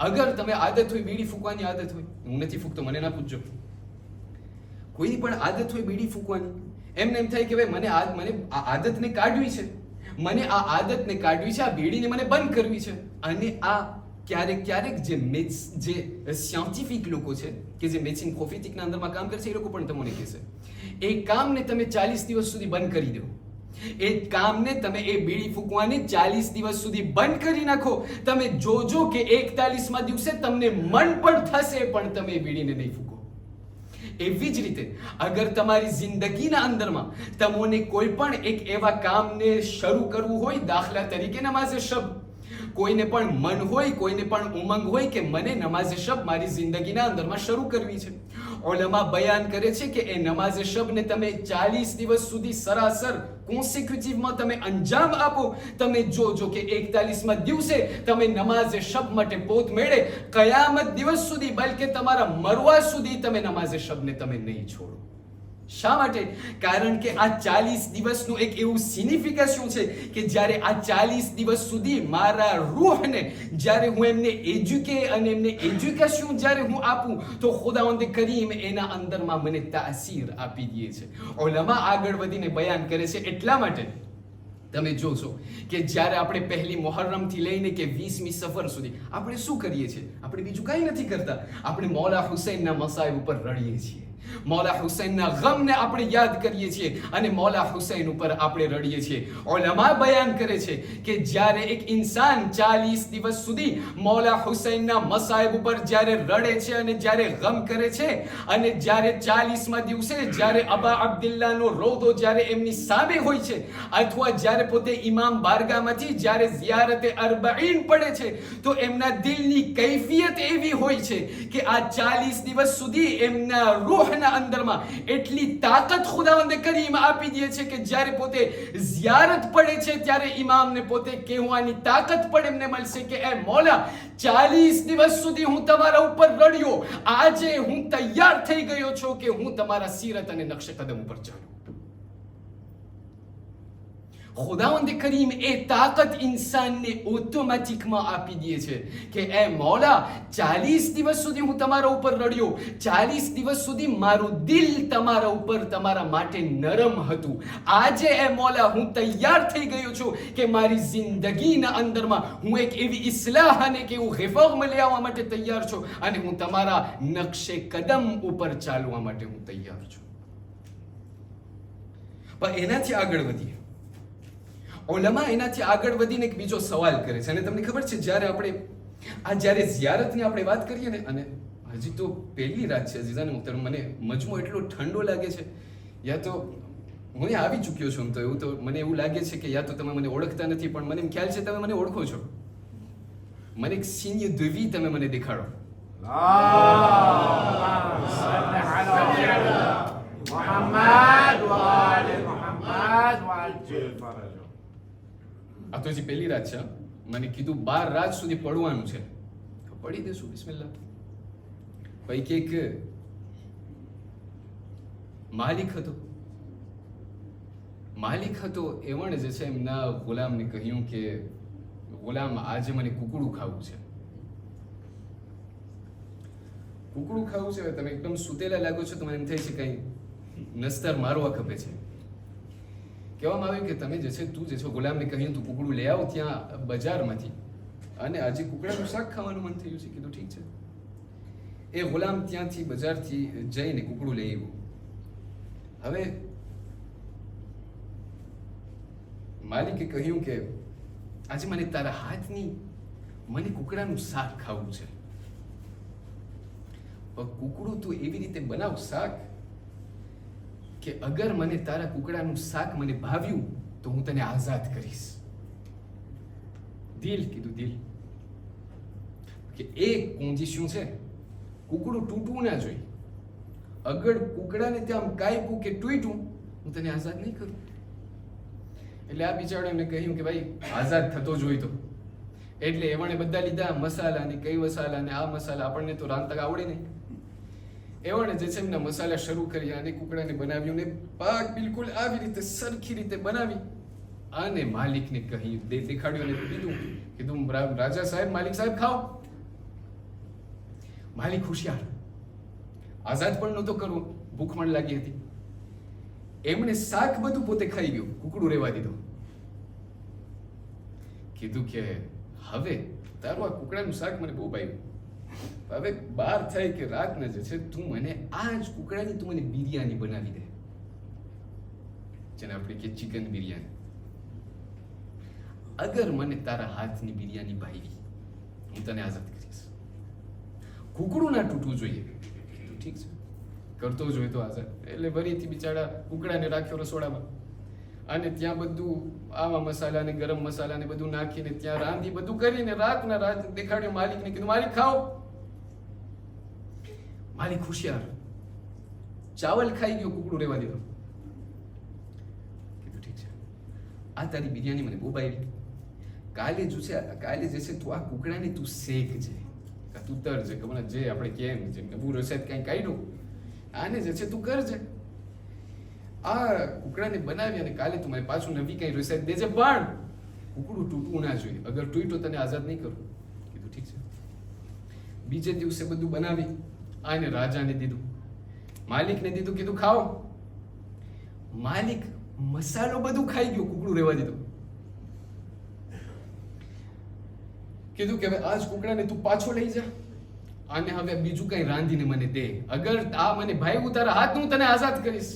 અગર તમે આદત હોય બીડી ફૂંકવાની આદત હોય, હું નથી ફૂંકતો મને ના પૂછજો, કોઈની પણ આદત હોય બીડી ફૂંકવાની, એમને એમ થાય કે ભાઈ મને આ આદતને કાઢવી છે, મને આ આદતને કાઢવી છે, આ બીડીને મને બંધ કરવી છે. અને આ ક્યારેક જે સાયન્ટિફિક લોકો છે કે જે મેડિસિન પ્રોફેટિકના અંદરમાં કામ કરે છે, એ લોકો પણ તમને કહેશે એ કામને તમે 40 દિવસ સુધી બંધ કરી દો. એ કામને તમે એ બીડી ફૂંકવાની 40 દિવસ સુધી બંધ કરી નાખો, તમે જોજો કે 41માં દિવસે તમને મન પણ થશે પણ તમે એ બીડીને નહીં ફૂંકો. એવી જ રીતે અગર તમારી જિંદગીના અંદરમાં તમને કોઈ પણ એક એવા કામને શરૂ કરવું હોય, દાખલા તરીકે નમાઝે શબ, કોઈને પણ મન હોય, કોઈને પણ ઉમંગ હોય કે મને નમાઝે શબ મારી જિંદગીના અંદરમાં શરૂ કરવી છે, ઉલમા બયાન કરે છે કે એ નમાઝે શબને તમે 40 દિવસ સુધી સરાસર કોન્સિક્યુટિવમાં તમે અંજામ આપો, તમે જોજો કે 41માં દિવસે તમે નમાઝે શબ માટે પોત મેળે કયામત દિવસ સુધી, બલકે તમારા મરવા સુધી તમે નમાઝે શબને તમે નહીં છોડો. શા માટે? કારણ કે આ 40 દિવસનું એક એવું સિગ્નિફિકેશન છે કે જ્યારે આ 40 દિવસ સુધી મારા રૂહને જ્યારે હું એમને એજ્યુકેશન જ્યારે હું આપું તો ખુદાવંદ કરીમ એના અંદરમાં મને તાસીર આપી દે છે. ઉલમા આગળ વધીને બયાન કરે છે એટલા માટે તમે જોશો કે જ્યારે આપણે પહેલી મુહર્રમ થી લઈને કે 20મી સફર સુધી આપણે શું કરીએ છીએ? આપણે બીજું કંઈ નથી કરતા, આપણે મૌલા હુસૈનના મસાઈબ ઉપર રડીએ છીએ, મૌલા હુસૈનના ગમને આપણે યાદ કરીએ છીએ અને મૌલા હુસૈન ઉપર આપણે રડીએ છીએ. ઉલમા બયાન કરે છે કે જ્યારે એક ઇન્સાન 40 દિવસ સુધી મૌલા હુસૈનના મસાઈબ ઉપર જ્યારે રડે છે અને જ્યારે ગમ કરે છે અને જ્યારે 40મા દિવસે જ્યારે અબા અબ્દુલ્લાહનો રોદો જ્યારે એમની સામે હોય છે અથવા જ્યારે પોતે ઇમામ બારગાહમાંથી જ્યારે ઝિયારતે અરબઈન પડે છે તો એમના દિલની કૈફિયત એવી હોય છે કે આ 40 દિવસ સુધી એમના રૂહના અંદરમાં એટલી તાકાત ખુદાવંદ કરીમ આપી દે છે કે જ્યારે પોતે ઝિયારત પડે છે ત્યારે ઇમામને પોતે કહેવાની તાકાત પણ એમને મળશે કે એ મૌલા 40 દિવસ સુધી હું તમારા ઉપર રડ્યો, આજે હું તૈયાર થઈ ગયો છું કે હું તમારા સીરત અને નકશે કદમ ઉપર ચાલું. ખુદાવંદ કરીમ એ તાકાત ઇન્સાનને ઓટોમેટિકમાં આપી દે છે કે એ મૌલા 40 દિવસ સુધી હું તમારા ઉપર રડ્યો, 40 દિવસ સુધી મારું દિલ તમારા ઉપર તમારા માટે નરમ હતું, આજે એ મૌલા હું તૈયાર થઈ ગયો છું કે મારી જિંદગીના અંદરમાં હું એક એવી ઇસ્લાહ અને એક એવું રિફોર્મ લઈ આવવા માટે તૈયાર છું અને હું તમારા નકશે કદમ ઉપર ચાલવા માટે હું તૈયાર છું. પણ એનાથી આગળ વધીએ, ઉલમા એનાથી આગળ વધીને એક બીજો સવાલ કરે છે અને તમને ખબર છે જ્યારે ઝિયારતની આપણે વાત કરીએ ને, અને હજી તો પહેલી રાત છે અઝીઝાને મુહતરમ, મને મજમો એટલો ઠંડો લાગે છે, યા તો હું આવી ચૂક્યો છું, તો એવું તો મને એવું લાગે છે કે યા તો તમે મને ઓળખતા નથી પણ મને એમ ખ્યાલ છે તમે મને ઓળખો છો. મને એક સિન્યુ દ્વિ તમે મને દેખાડો. આ તો હજી પહેલી રાત છે, મને કીધું 12 રાત સુધી પડવાનું છે, પડી દેશું બિસ્મિલ્લાહ. ભાઈ કે માલિક હતો એવણ જે છે એમના ગુલામને કહ્યું કે ગુલામ આજે મને કુકડું ખાવું છે. કુકડું ખાવું છે, તમે એકદમ સુતેલા લાગો છો, તમને એમ થાય છે કઈ નસ્તર મારવા ખપે છે. કહેવામાં આવ્યું કે તમે જે છે તું જે છે ગુલામને કહ્યું તું કુકડું લઈ આવો ત્યાં બજારમાંથી, અને આજે કુકડાનું શાક ખાવાનું મન થયું છે. કીધું ઠીક છે. એ ગુલામ ત્યાંથી બજારથી જઈને કુકડું લઈ આવ્યો. હવે માલિકે કહ્યું કે આજે મને તારા હાથની મને કુકડાનું શાક ખાવું છે. પણ કુકડું તું એવી રીતે બનાવ શાક કે અગર મને તારા કુકડાનું શાક મને ભાવ્યું તો હું તને આઝાદ કરીશ. દિલ કીધું દિલ કે એ કોન્ડિશન છે, કુકડું તૂટવું ના જોઈએ. અગર કુકડાને ત્યાં કાપ્યું કે તૂટ્યું હું તને આઝાદ નહીં કરું. એટલે આ બિચારાને કહ્યું કે ભાઈ આઝાદ થતો જોઈતો, એટલે એવણે બધા લીધા મસાલા ને કઈ મસાલા ને આ મસાલા, આપણને તો રાંધતા આવડે નહીં. એવણે જે છે એમના મસાલા શરૂ કર્યા અને કુકડાને બનાવ્યું ને પાક બિલકુલ આવી રીતે સરખી રીતે બનાવી અને માલિકને કહ્યું, દેખાડ્યું અને કીધું રાજા સાહેબ, માલિક સાહેબ ખાઓ. માલિક હોશિયાર, આઝાદ પણ નહોતો કરવો, ભૂખ પણ લાગી હતી. એમણે શાક બધું પોતે ખાઈ ગયો, કુકડું રહેવા દીધું. કીધું કે હવે તારું આ કુકડાનું શાક મને બહુ ભાવ્યું, હવે બાર થાય કે રાતના જે છે તું મને આ જ કુકડાની તું મને બિરયાની બનાવી દે, જેને આપણે કે ચિકન બિરયાની. અગર મને તારા હાથની બિરયાની ભાવી, હું તને આઝાદ કરીશ. કુકડું ના તૂટવું જોઈએ. ઠીક છે, કરતો જ હોય તો આઝાદ. એટલે ફરીથી બિચારા કુકડાને રાખ્યો રસોડામાં અને ત્યાં બધું આવા મસાલા ને ગરમ મસાલા ને બધું નાખીને ત્યાં રાંધી બધું કરીને રાતના રાત દેખાડ્યું માલિકને. કીધું માલિક ખાઓ. માલિક હોશિયાર, ચાવલ ખાઈ ગયો, કુકડું રહેવા દીધું. કીધું ઠીક છે, આ તારી બિરયાની મને બહુ ભાવી, કાલે જે છે તું આ કુકડાને તું શેકજે, તું તરજે, કે મને જે આપણે કેમ જેમ નવું રસદ કઈ કાઢ્યું આને જે છે તું કરજે. આ કુકડાને બનાવી અને કાલે તું મને પાછું નવી કઈ રસદ દેજે, પણ કુકડું તૂટવું ના જોઈએ, અગર તૂટ્યું તને આઝાદ નહીં કરું. કીધું ઠીક છે. બીજે દિવસે બધું બનાવી આને રાજાને દીધું, માલિકને દીધું. કીધું ખાઓ. માલિક મસાલો બધું ખાઈ ગયો, કુકડું રહેવા દીધું. કીધું કે હવે આજ કુકડાને તું પાછો લઈ જા અને હવે બીજું કઈ રાંધીને મને દે, અગર આ મને ભાઈ તારા હાથ હું તને આઝાદ કરીશ.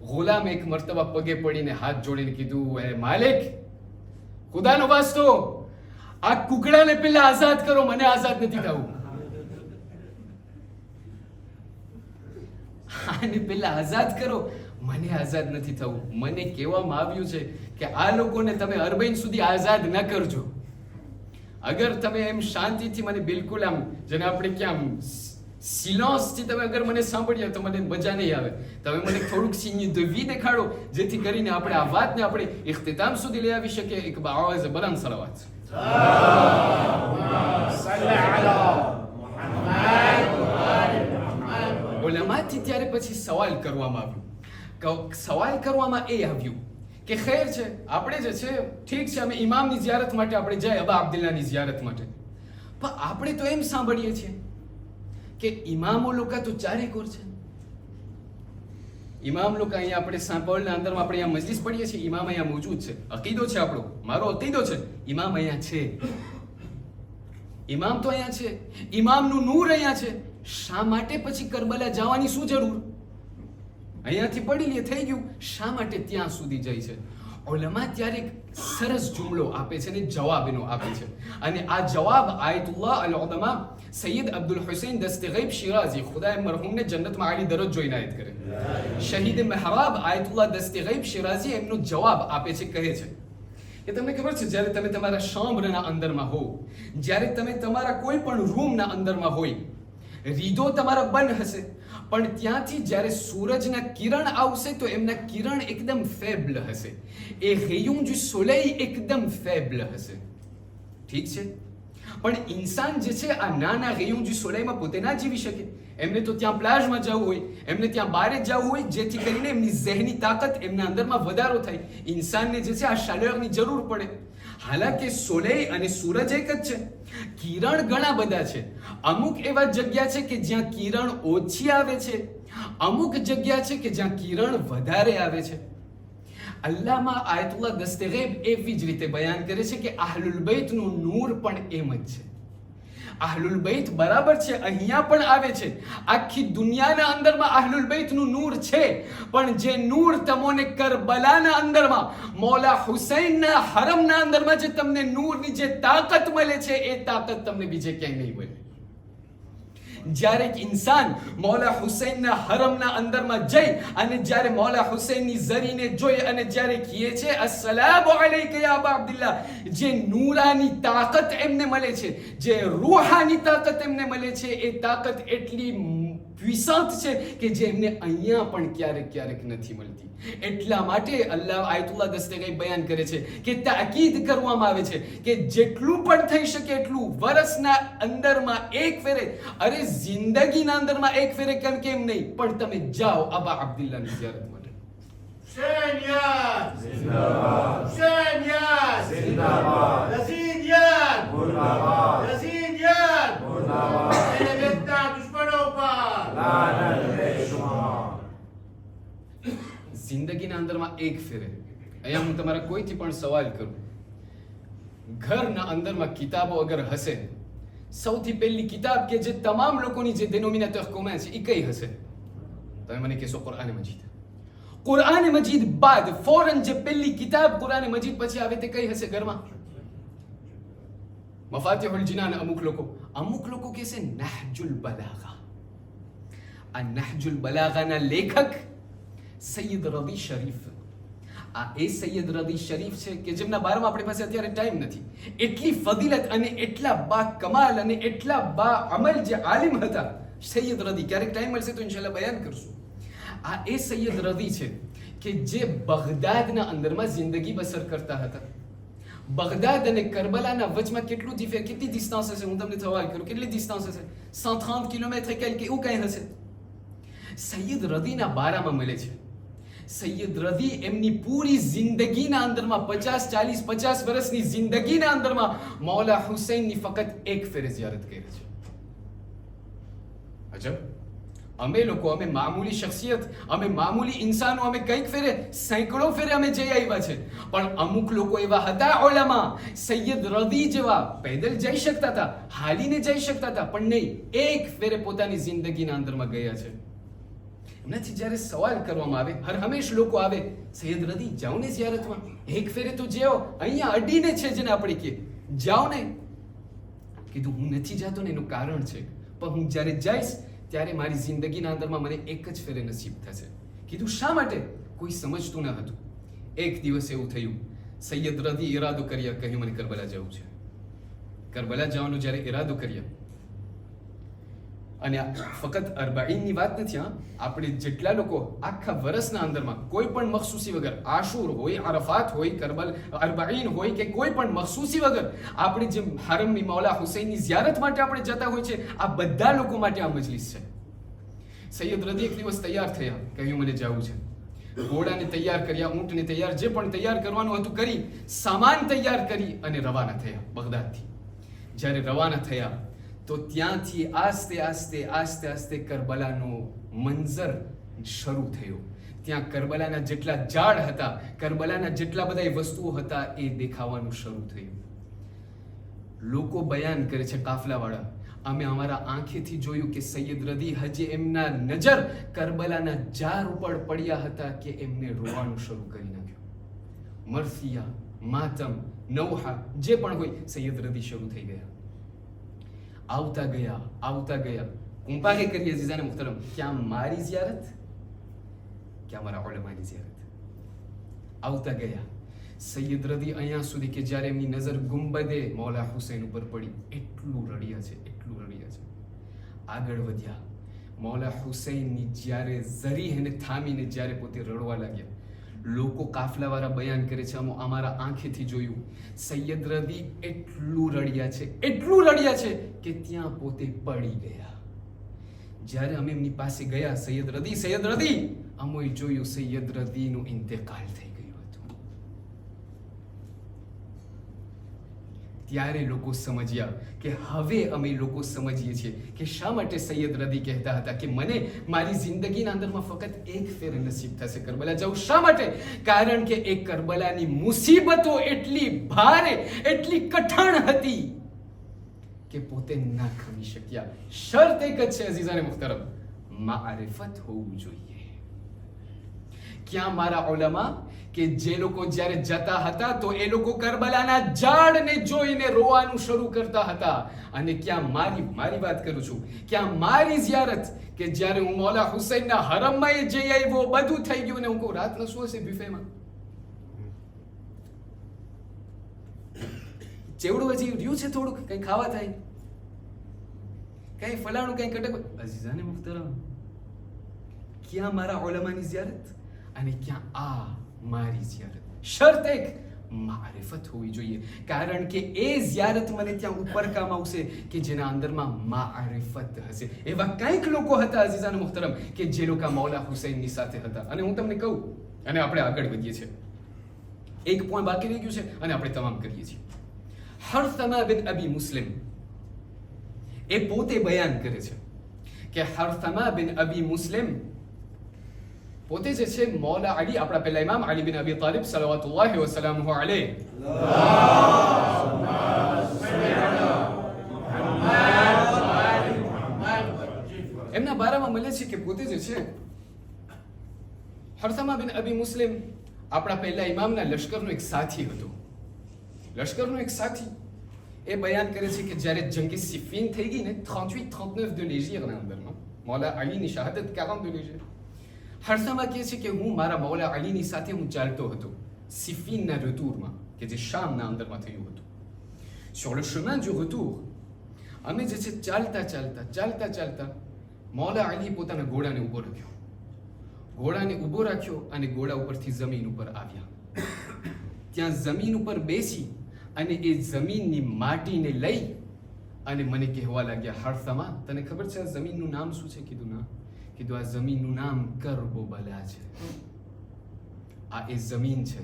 ગુલામ એક મર્તબા પગે પડીને હાથ જોડીને કીધું, હે માલિક, ખુદાનો વાસ્તો આ કુકડાને પેલા આઝાદ કરો, મને આઝાદ નથી થવું. આને પેલા આઝાદ કરો, મને આઝાદ નથી થવું. મને કહેવામાં આવ્યું છે કે આ લોકોને તમે અરબૈન સુધી આઝાદ ન કરજો. અગર તમે એમ શાંતિથી મને બિલકુલ આમ જેને આપણે ક્યાં સિલોન્સથી તમે અગર મને સાંભળ્યા તો મને મજા નહીં આવે. તમે મને થોડુંક સિંહ દવી દેખાડો જેથી કરીને આપણે આ વાતને આપણે ઇખ્તિતામ સુધી લઈ આવી શકીએ. એક આવાજ બલંદ સલાવત. ઉલમાથી ત્યારે પછી સવાલ કરવામાં આવ્યું. સવાલ કરવામાં એ આવ્યું કે ખેર છે, આપણે જે છે ઠીક છે, અમે ઇમામની ઝિયારત માટે આપણે જાય, અબા અબ્દુલ્લાની ઝિયારત માટે, પણ આપણે તો એમ સાંભળીએ છીએ કે ઇમામો લોકો તો ચારે કોર છે. ઇમામ લોકો અહીંયા આપણે સાંભળના અંદરમાં આપણે અહીંયા મજલિસ પડીએ છીએ, ઇમામ અહીંયા મોજૂદ છે. અકીદો છે આપણો, મારો અકીદો છે, ઇમામ અહીંયા છે. ઇમામ તો અહીંયા છે, ઇમામનું નૂર અહીંયા છે. શા માટે પછી કરબલા જવાની શું જરૂર? અહીંયાથી પડી લે થઈ ગયું, શા માટે ત્યાં સુધી જાય છે? ઉલમા ત્યારે સરસ જુમલો આપે છે અને જવાબ એનો આપે છે, અને આ જવાબ આયતુલ્લાહ અલ-ઉલમા સૈયદ અબ્દુલ હુસૈન દસ્તગીબ શિરાઝી, ખુદાએ મરહૂમને જન્નતમાં આલી દરજ્જો ઇનાયત કરે, શહીદ મહેરાબ આયતુલ્લાહ દસ્તગીબ શિરાઝી એમનો જવાબ આપે છે. કહે છે કે તમને ખબર છે, જ્યારે તમે તમારા શામ્રના અંદરમાં હો, જ્યારે તમે તમારા કોઈ પણ રૂમના અંદરમાં હોય, રીધો તમારા બંધ હશે, પણ ત્યાંથી જ્યારે સૂરજના કિરણ આવશે તો એમના કિરણ એકદમ ફેબલ હશે, એ રેયુન જો સોલેઈ એકદમ ફેબલ હશે. ઠીક છે, પણ ઇન્સાન જે છે આ નાના રેયુન જો સોલેઈમાં પોતે ના જીવી શકે. એમને તો ત્યાં પ્લાઝમાં જવું હોય, એમને ત્યાં બહાર જવું હોય, જેથી કરીને એમની ઝહેની તાકાત એમના અંદરમાં વધારો થાય. ઇન્સાનને જે છે આ શાલરની જરૂર પડે. હાલાકી સોલેઈ અને સૂરજ એક જ છે, કિરણ ઘણા બધા છે. અમુક એવા જગ્યા છે કે જ્યાં કિરણ ઓછી આવે છે, અમુક જગ્યા છે કે જ્યાં કિરણ વધારે આવે છે. અલ્લામા આયતુલ્લાહ દસ્તગીબ એવી જ રીતે બયાન કરે છે કે આહલુલ બૈતનું નૂર પણ એમ જ છે. આહલુલ બૈત બરાબર છે, અહીંયા પણ આવે છે, આખી દુનિયાના અંદરમાં આહલુલ બૈતનું નૂર છે, પણ જે નૂર તમને કરબલાના અંદરમાં મૌલા હુસૈનના હરમના અંદરમાં જે તમને નૂરની જે તાકાત મળે છે, એ તાકાત તમને બીજે ક્યાંય નહીં મળે. જ્યારે એક ઇન્સાન મૌલા હુસૈનના હરમના અંદરમાં જઈ અને જ્યારે મૌલા હુસૈનની ઝરીને જોઈ અને જ્યારે કહે છે અસ્સલામુ અલૈકા યા અબા અબ્દુલ્લાહ, જે નૂરાની તાકાત એમને મળે છે, જે રૂહાની તાકાત એમને મળે છે, એ તાકાત એટલી puissant છે કે જે એમને અહીંયા પણ ક્યારેક નથી મળતી. એટલા માટે અલ્લાહ આયતુલ્લાહ દસ્તગી બયાન કરે છે કે તાકીદ કરવામાં આવે છે કે જેટલું પણ થઈ શકે એટલું વર્ષના અંદરમાં એક ફેરે, અરે જિંદગીના અંદરમાં એક ફેરે કેમ નહીં, પણ તમે જાઓ અબા અબ્દુલ્લાહની ઝિયારત માટે. حسين ياد زندباد حسين ياد زندباد يزيد ياد मुर्दाबाद يزيد ياد मुर्दाबाद मैंने बेटा दुश्मनों पर लानत बेशुमार જિંદગીના અંદરમાં એક ફેરે. અહીંયા હું તમારા કોઈથી પણ સવાલ કરું, ઘરના અંદરમાં કિતાબો અગર હશે, સૌથી પહેલી કિતાબ કે જે તમામ લોકોની જે dénominateur commun છે એ કઈ હશે? તમે મને કહેશો કુરાન મજીદ. કુરાન મજીદ બાદ ફોરન જે પહેલી કિતાબ કુરાન મજીદ પછી આવે તે કઈ હશે ઘરમાં? મફાતિહુલ જીનાન. અમુક લોકો કહેશે નહજુલ બલાગા. આ નહજુલ બલાગાના લેખક સૈયદ રદી શરીફ. આ એ સૈયદ રદી શરીફ છે કે જેમના બારમાં આપણી પાસે અત્યારે ટાઈમ નથી. એટલી ફદીલત અને એટલા બા કમાલ અને એટલા બા અમલ જે આલિમ હતા સૈયદ રદી. ક્યારેક ટાઈમ મળશે તો ઇન્શાલ્લાહ બયાન કરશું. આ એ સૈયદ રદી છે કે જે બગદાદના અંદરમાં જિંદગી બસર કરતા હતા. બગદાદ અને કરબલાના વચમાં કેટલી ડિસ્ટન્સ હશે? હું તમને સવાલ કરું, કેટલી ડિસ્ટન્સ હશે? 130 કિલોમીટર એવું કઈ હશે. સૈયદ રદીના બારામાં મળે છે. સૈયદ રદી એમની પૂરી જિંદગીના અંદરમાં 50 વર્ષની જિંદગીના અંદરમાં મૌલા હુસૈનની ફક્ત એક ફેરે ઝિયારત કરી છે. અજબ. અમે મામૂલી શખ્સિયત, અમે મામૂલી ઇન્સાનો, અમે કંઈક ફેરે સેંકડો ફેરે અમે જઈ આવ્યા છે. પણ અમુક લોકો એવા હતા ઉલમા, સૈયદ રદી જેવા પેદલ જઈ શકતા હતા, હાલીને જઈ શકતા હતા, પણ નહીં, એક ફેરે પોતાની જિંદગીના અંદરમાં ગયા છે. એમનાથી જ્યારે સવાલ કરવામાં આવે, હર હંમેશ લોકો આવે, સૈયદ રદી જાઓ ને ઝિયારતમાં, એક ફેરે તો જેઓ અહીંયા અડીને છે જેને આપણે કહીએ, જાઓ ને. કીધું હું નથી જાતો ને એનું કારણ છે, પણ હું જ્યારે જઈશ ત્યારે મારી જિંદગીના અંદરમાં મને એક જ ફેરે નસીબ થશે. કીધું શા માટે? કોઈ સમજતું ન હતું. એક દિવસ એવું થયું, સૈયદ રદી ઈરાદો કર્યા, કહ્યું મને કરબલા જવું છે. કરબલા જવાનો જ્યારે ઈરાદો કર્યા, અને ફક્ત અરબાઈનની વાત નથી, આપણે જેટલા લોકો આખા વર્ષના અંદરમાં કોઈ પણ મખસૂસી વગર, આશુર હોય, અરફાત હોય, કરબલ અરબાઈન હોય કે કોઈ પણ મખસૂસી વગર આપણે જે હરમની મૌલા હુસૈનની ઝિયારત માટે આપણે જતા હોય છે, આ બધા લોકો માટે આ મજલિસ છે. સૈયદ રદી એક દિવસ તૈયાર થયા, કહ્યું મને જવું છે. ઘોડાને તૈયાર કર્યા, ઊંટને તૈયાર, જે પણ તૈયાર કરવાનું હતું કરી, સામાન તૈયાર કરી અને રવાના થયા બગદાદથી. જ્યારે રવાના થયા તો ત્યાંથી આસ્તે કરબલાનો મંઝર શરૂ થયો. ત્યાં કરબલાના જેટલા ઝાડ હતા, કરબલાના જેટલા બધા વસ્તુઓ હતા એ દેખાવાનું શરૂ થયું. લોકો બયાન કરે છે કાફલાવાળા, અમે અમારા આંખેથી જોયું કે સૈયદ રદી હજી એમના નજર કરબલાના ઝાડ ઉપર પડ્યા હતા કે એમને રોવાનું શરૂ કરી નાખ્યું. મરસિયા, માતમ, નૌહા જે પણ હોય, સૈયદ રદી શરૂ થઈ ગયા. આવતા ગયા કુંપાગે કરીએ જીઝાને મુહતરમ, ક્યાં મારી ઝિયારત, ક્યાં મારા ઉલમાની ઝિયારત. આવતા ગયા સૈયદ રદી અહીંયા સુધી કે જ્યારે એમની નજર ગુંબદે મૌલા હુસૈન ઉપર પડી, એટલું રડ્યા છે. આગળ વધ્યા, મૌલા હુસૈનની જ્યારે ઝરી એને થામીને જ્યારે પોતે રડવા લાગ્યા, લોકો કાફલાવાળા બયાન કરે છે, અમારા આંખેથી જોયું, સૈયદ રદી એટલું રડ્યા છે કે ત્યાં પોતે પડી ગયા. જ્યારે અમે એમની પાસે ગયા, સૈયદ રદી અમે જોયું સૈયદ રદીનું ઇન્તેકાલ થઈ ગયું હતું. ત્યારે લોકો સમજ્યા કે હવે અમે લોકો સમજીએ છીએ કે શા માટે સૈયદ રદી કહેતા હતા કે મને મારી જિંદગીના અંદરમાં ફક્ત એક ફેર નસીબ થશે કરબલા જવું. શા માટે? કારણ કે એ કરબલાની મુસીબતો એટલી ભારે, એટલી કઠણ હતી કે પોતે ના ખમી શક્યા. શરત એક જ છે અઝીઝાને મુહતરમ, મારિફત હોવું જોઈએ. ક્યાં મારા ઉલમા કે જે લોકો જ્યારે જતા હતા તો એ લોકો કરબલાના ઝાડને જોઈને રોવાનું શરૂ કરતા હતા. અને ક્યાં મારી વાત કરું છું, ક્યાં મારી ઝિયારત કે જ્યારે હું મૌલા હુસૈનના હરમમાં જઈ આવ્યો, બધું થઈ ગયું ને હું કહું રાતનો શું હશે બિફેમાં, ચેવડું હજી રહ્યું છે, થોડુંક કંઈ ખાવા થાય, કંઈ ફલાણું કંઈ કટક. અઝીઝાને મુહતરમ ક્યાં મારા ઉલમાની ઝિયારત અને ક્યાં આ મારી ઝિયારત. શરત એક, મારિફત હોવી જોઈએ, કારણ કે એ ઝિયારત મને ત્યાં ઉપર કામ આવશે કે જેના અંદરમાં મારિફત હશે. એવા કંઈક લોકો હતા અઝીઝાન મુહતરમ કે જે લોકો મૌલા હુસૈનની સાથે હતા. અને હું તમને કહું અને આપણે આગળ વધીએ છીએ. એક પોઈન્ટ બાકી રહી ગયું છે અને આપણે તમામ કરીએ છીએ. હરસમા બિન અબી મુસ્લિમ એ પોતે બયાન કરે છે કે હરસમા બિન અબી મુસ્લિમ પોતે જે છે મૌલા અલી, આપણા પહેલા ઇમામ અલી બિન અબી તાલિબ સલવાતુલ્લાહી વસલામુહુ અલૈહ, એમના બારામાં મળે છે કે પોતે જે છે હરસમા બિન અબી મુસ્લિમ આપણા પહેલા ઇમામના લશ્કરનો એક સાથી હતો. લશ્કરનો એક સાથી એ બયાન કરે છે કે જ્યારે જંગી સિફીન થઈ ગઈ ને 38-39 de l'Hégire અંદરમાં મૌલા અલીની શહાદત 40 de l'Hégire, હરસમા કહે છે કે હું મારા મૌલા અલીની સાથે હું ચાલતો હતો સિફીનના રટૂરમાં કે જે શામના અંદરમાં થયું હતું. sur le chemin du retour અમે જે છે ચાલતા મૌલા અલી પોતાના ઘોડાને ઊભો રાખ્યો અને ઘોડા ઉપરથી જમીન ઉપર આવ્યા. ત્યાં જમીન ઉપર બેસી અને એ જમીનની માટીને લઈ અને મને કહેવા લાગ્યા, હરસમા તને ખબર છે આ જમીનનું નામ શું છે? કીધું આ જમીનનું નામ કરબલા છે. આ એ જમીન છે.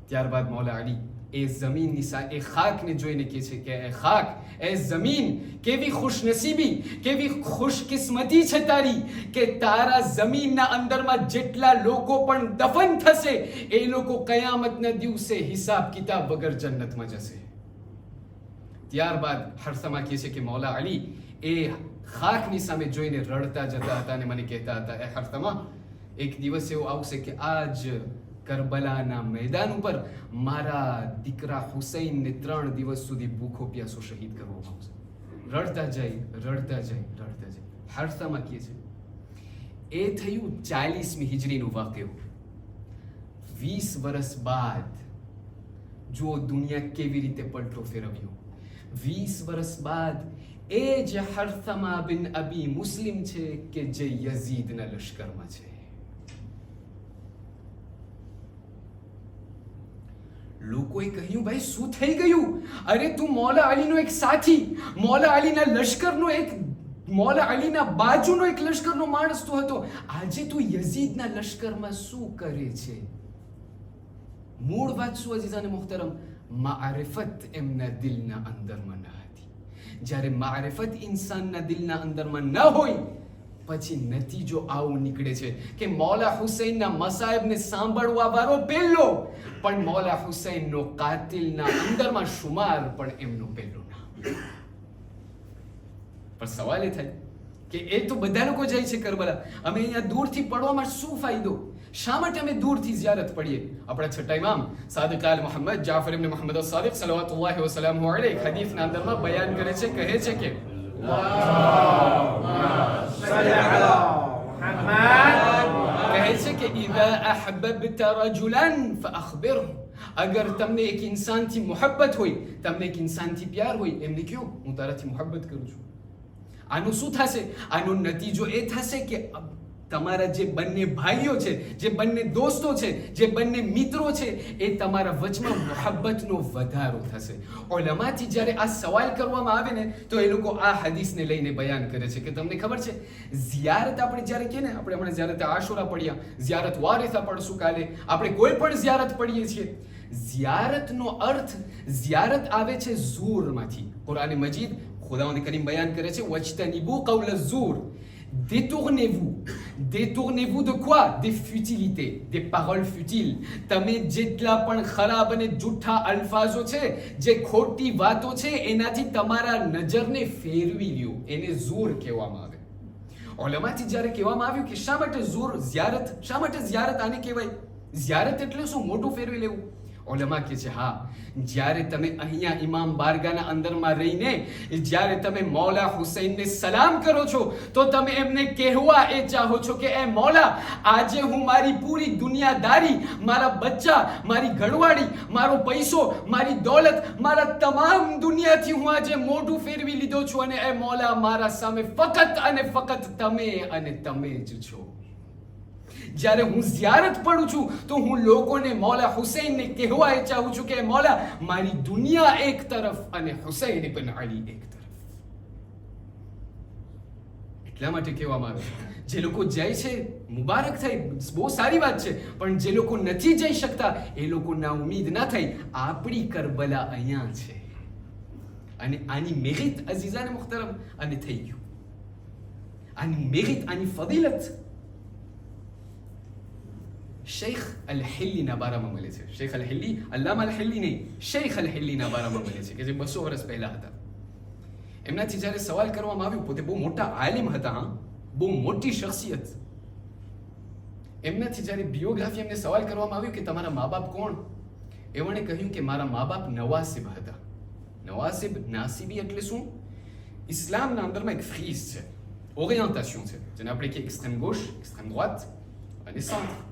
ત્યારબાદ મૌલા અલી એ જમીનની એ ખાકને જોઈને કહે છે કે એ ખાક, એ જમીન, કેવી ખુશનસીબી, કેવી ખુશકિસ્મતી છે તારી કે તારા જમીનના અંદરમાં જેટલા લોકો પણ દફન થશે એ લોકો કયામતના દિવસે હિસાબ કિતાબ વગર જન્નતમાં જશે. ત્યારબાદ હરસમા કહે છે કે મૌલા અલી એ ખાકની સામે જોઈને રડતા જતા હતા અને મને કહેતા હતા, એ હરસમા એક દિવસ એવો આવશે કે આજ કરબલાના મેદાન ઉપર મારા દીકરા હુસૈનને 3 દિવસ સુધી ભૂખો પ્યાસો શહીદ કરવામાં આવશે. રડતા જાય. હરસમા કહે છે એ થયું 40મી હિજરીનું વાક્ય. 20 વર્ષ બાદ જો દુનિયા કેવી રીતે પલટો ફેરવ્યો. 20 વર્ષ બાદ એ જે હરસમા બિન અબી મુસ્લિમ છે કે જે યઝીદના લશ્કરમાં છે. લોકોએ કહ્યું, ભાઈ શું થઈ ગયું? અરે તું મૌલા અલીનો એક સાથી, મૌલા અલીના લશ્કરનો એક, મૌલા અલીના બાજુનો એક લશ્કરનો માણસ તો હતો, આજે તું યઝીદના લશ્કરમાં શું કરે છે? મૂળ વાત શું અઝીઝાને મુહતરમ? મારિફત એમના દિલના અંદરમાં ન હતી. જ્યારે મારિફત ઇન્સાનના દિલના અંદરમાં ન હોય પછી નતીજો આવો નીકળે છે કે મૌલા હુસૈનના મસાયબને સાંભળવા વાળો પહેલો, પણ મૌલા હુસૈનનો કાતિલના અંદરમાં શુમાર પણ એમનો પહેલો નામ. પણ સવાલ એ થાય કે એ તો બધા લોકો જાય છે કરબલા, અમે અહીંયા દૂરથી પડવામાં શું ફાયદો? શા માટે અમે દૂરથી ઝિયારત પડીએ? આપણા છઠ્ઠા ઇમામ સાદિક આલ મુહમ્મદ જાફર ઇબ્ન મુહમ્મદ અસ-સાદિક સલ્લલ્લાહુ વસલ્લમ અલૈહ હદીસના અંદરમાં બયાન કરે છે, કહે છે કે ઇઝા અહબબ્તા રજુલન ફઅખબિરહુ, અગર તમને એક ઇન્સાનથી મોહબ્બત હોય, તમને એક ઇન્સાનથી પ્યાર હોય, એમને કહો હું તારાથી મોહબ્બત કરું છું. આનું શું થશે? આનો નતીજો એ થશે કે તમારા જે બંને ભાઈઓ છે, જે બંને દોસ્તો છે, જે બંને મિત્રો છે, એ તમારા વચમાં મોહબ્બતનો વધારો થશે. ઉલમાથી જ્યારે આ સવાલ કરવામાં આવે ને તો એ લોકો આ હદીસને લઈને બયાન કરે છે કે તમને ખબર છે ઝિયારત આપણે જ્યારે કહે ને, આપણે હમણાં ઝિયારત આશુરા પડ્યા, ઝિયારત વારિસા પડશું કાલે, આપણે કોઈ પણ ઝિયારત પડીએ છીએ. ઝિયારતનો અર્થ, ઝિયારત આવે છે ઝૂરમાંથી. કુરાન મજીદ ખુદાવંદ કરીમ બયાન કરે છે, વજતનિબુ કૌલ ઝૂર, détournez-vous de quoi? Des futilités, des paroles futiles. તમે જેટલા પણ ખરાબ અને જૂઠા અલ્ફાઝો છે, જે ખોટી વાતો છે, એનાથી તમારા નજરને ફેરવી લ્યો, એને ઝૂર કહેવામાં આવે. ઉલમાથી જ્યારે કહેવામાં આવ્યું કે શા માટે ઝૂર, ઝિયારત, શા માટે ઝિયારત આને કહેવાય? ઝિયારત એટલે શું? મોટું ફેરવી લેવું. ઉલમા કહે છે હા, જ્યારે તમે અહીંયા ઇમામ બારગાહના અંદરમાં રહીને જ્યારે તમે મૌલા હુસૈનને સલામ કરો છો તો તમે એમને કહેવા એ ચાહો છો કે એ મૌલા, આજે હું મારી પૂરી દુનિયાદારી, મારા બચ્ચા, મારી ઘરવાળી, મારો પૈસો, મારી દોલત, મારા તમામ દુનિયાથી હું આજે મોઢું ફેરવી લીધો છું અને એ મૌલા, મારા સામે ફક્ત અને ફક્ત તમે અને તમે જ છો. જ્યારે હું ઝિયારત પડું છું તો હું લોકોને મૌલા હુસૈનને કહેવા એ ચાહું છું કે મૌલા, મારી દુનિયા એક તરફ અને હુસૈન ઇબ્ન અલી એક તરફ. એટલા માટે કહેવામાં આવે છે, જે લોકો જાય છે મુબારક થાય, બહુ સારી વાત છે, પણ જે લોકો નથી જઈ શકતા એ લોકો ના ઉમ્મીદ ના થઈ. આપણી કરબલા અહીંયા છે અને આની મેરિટ અઝીઝાને મુહતરમ અને થઈ ગયું. આની મેરિટ, આની ફદીલત શેખ અલ-હિલ્લીના બારામાં મળે છે. શેખ અલ-હિલ્લી, અલ્લામા અલ-હિલ્લી નહીં, શેખ અલ-હિલ્લીના બારામાં મળે છે કે જે 200 વર્ષ પહેલા હતા. એમનાથી જ્યારે સવાલ કરવામાં આવ્યું, પોતે બહુ મોટા આલિમ હતા, હા, બહુ મોટી શખ્સિયત. એમનાથી જ્યારે બિયોગ્રાફી એમને સવાલ કરવામાં આવ્યું કે તમારા મા બાપ કોણ, એમણે કહ્યું કે મારા મા બાપ નવાસિબ હતા. નવાસિબ, નાસિબી એટલે શું? ઇસ્લામના અંદરમાં એક ફ્રીઝ છે, ઓરિએન્ટેશન છે, જેને આપણે કહીએ એક્સ્ટ્રીમ ગોશ, એક્સ્ટ્રીમ droite અને centre.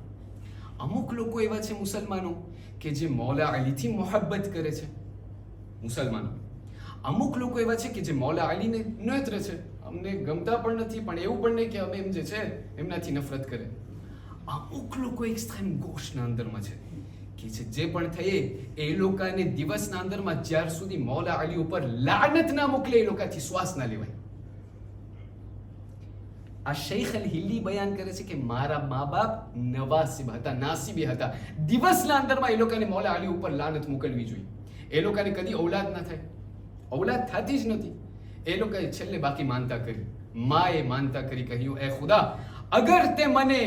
અમુક લોકો એવા છે મુસલમાનો કે જે મૌલા અલીથી મોહબ્બત કરે છે, મુસલમાનો. અમુક લોકો એવા છે કે જે મૌલા અલીને નોતરે છે, અમને ગમતા પણ નથી, પણ એવું પણ નહીં કે અમે એમ જે છે એમનાથી નફરત કરે. અમુક લોકો એક્સ્ટ્રીમ ગોશના અંદરમાં છે કે જે પણ થયે એ લોકોને દિવસના અંદરમાં જ્યાર સુધી મૌલા અલી ઉપર લાનત ના મોકલે એ લોકોથી શ્વાસ ના લેવાય. આ શેખ અલ-હિલ્લી બયાન કરે છે કે મારા મા બાપ નવાસિબ હતા, નાસિબી હતા. દિવસના અંદરમાં એ લોકોને મૌલા અલી ઉપર લાનત મોકલવી જોઈએ. એ લોકોને કદી ઔલાદ ના થાય, ઔલાદ થતી જ નથી. એ લોકોએ છેલ્લે બાકી માનતા કરી, માએ માનતા કરી, કહ્યું એ ખુદા, અગર તે મને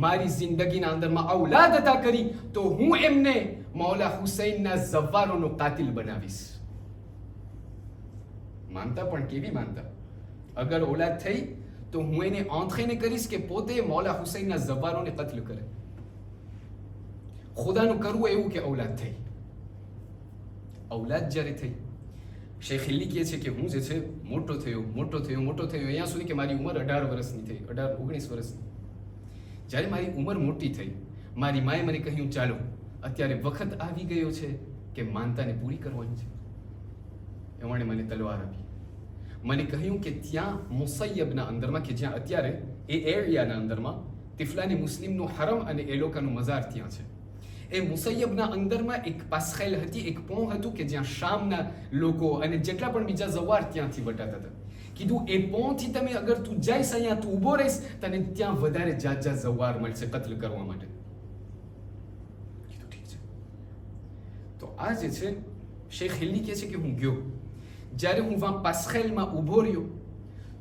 મારી જિંદગીના અંદરમાં ઔલાદ અતા કરી તો હું એમને મૌલા હુસૈનના ઝવ્વારોનો કાતિલ બનાવીશ. માનતા પણ કેવી માનતા? અગર ઔલાદ થઈ તો હું એને આંખેને કરીશ કે પોતે મૌલા હુસૈનના ઝવ્વારોને કત્લ કરે. ખુદાનું કરવું એવું કે ઔલાદ થઈ. ઔલાદ જ્યારે થઈ, શેખ હિલ્લી કહે છે કે હું જે છે મોટો થયો અહીંયા સુધી કે મારી ઉંમર 18 વર્ષની થઈ, 19 વર્ષની. જ્યારે મારી ઉંમર મોટી થઈ, મારી માએ મને કહ્યું ચાલો અત્યારે વખત આવી ગયો છે કે માનતાને પૂરી કરવાની છે. એમણે મને તલવાર આપી, મને કહ્યું કે ત્યાં મુસૈયબના અંદરમાં, કે જ્યાં અત્યારે એ એરિયાના અંદરમાં તિફલાની મુસ્લિમનું હરમ અને એ લોકોનું મઝાર ત્યાં છે. એ મુસૈયબના અંદરમાં એક પાસખેલ હતી, એક પોં હતું કે જ્યાં શામના લોકો અને જેટલા પણ બીજા ઝવ્વાર ત્યાંથી વટાતા હતા. કીધું એ પોંથી તમે અગર તું જઈશ, અહીંયા તું ઊભો રહીશ, તને ત્યાં વધારે જાત ઝવ્વાર મળશે કત્લ કરવા માટે. કીધું ઠીક છે. તો આ જે છે શેખ હિલ્લી કહે છે કે હું ગયો, જ્યારે હું વહાં પાસખેલમાં ઊભો રહ્યો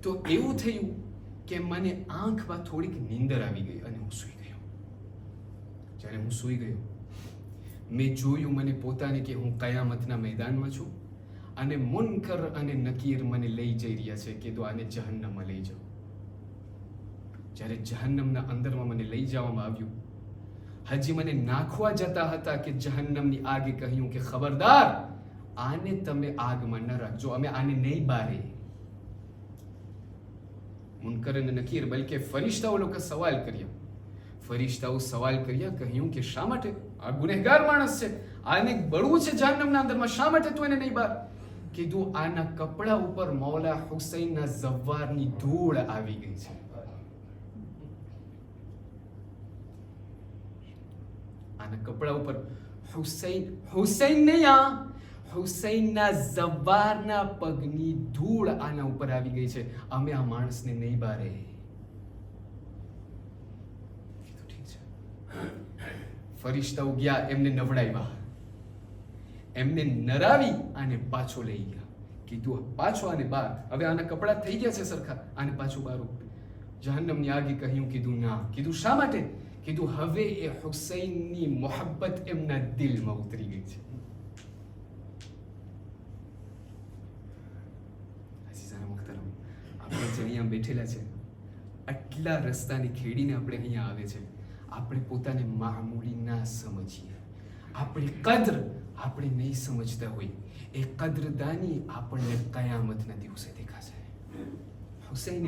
તો એવું થયું કે મને આંખમાં થોડીક નીંદર આવી ગઈ અને હું સૂઈ ગયો. જ્યારે હું સૂઈ ગયો, મેં જોયું મને પોતાને કે હું કયામતના મેદાનમાં છું અને મુનકર અને નકીર મને લઈ જઈ રહ્યા છે કે તો આને જહન્નમમાં લઈ જાઓ. જ્યારે જહન્નમના અંદરમાં મને લઈ જવામાં આવ્યું, હજી મને નાખવા જતા હતા કે જહન્નમની આગે કહ્યું કે ખબરદાર, આને તમે આગમાં ન રાખજો, અમે આને નહીં બારે. મુનકર અને નકીર, બલકે ફરિશ્તાઓ લોકો સવાલ કર્યા. ફરિશ્તાઓ સવાલ કર્યા, કહ્યું કે શા માટે? આ ગુનેહગાર માણસ છે, આને બળવું છે જહન્નમના અંદરમાં, શા માટે તું એને નહીં બાર? કીધું આના કપડા ઉપર મૌલા હુસૈનના ઝવ્વારની ધૂળ આવી ગઈ છે. આના કપડા ઉપર હુસૈન નહીં, આ હુસૈનના ઝવ્વારના પગની ધૂળ આના ઉપર આવી ગઈ છે. અમે આ માણસને નહીં બારે. ફરિશ્તાઓ ગયા, એમને નવડાવ્યા, એમને નરાવી આને પાછો લઈ ગયા. કીધું પાછો આને બાર, હવે આના કપડા થઈ ગયા છે સરખા, આને પાછું બારો. જહન્નમની આગે કહ્યું, કીધું ના. કીધું શા માટે? કીધું હવે એ હુસૈનની મોહબ્બત એમના દિલમાં ઉતરી ગઈ છે. આપણે જે અહીંયા બેઠેલા છે, આટલા રસ્તાને ખેડીને આપણે અહીંયા આવે છે, આપણે પોતાને મામૂલી ના સમજીએ. આપણી કદ્ર આપણે નહીં સમજતા હોય, એ કદ્રદાની આપણને કયામતના દિવસે દેખાશે. હુસૈન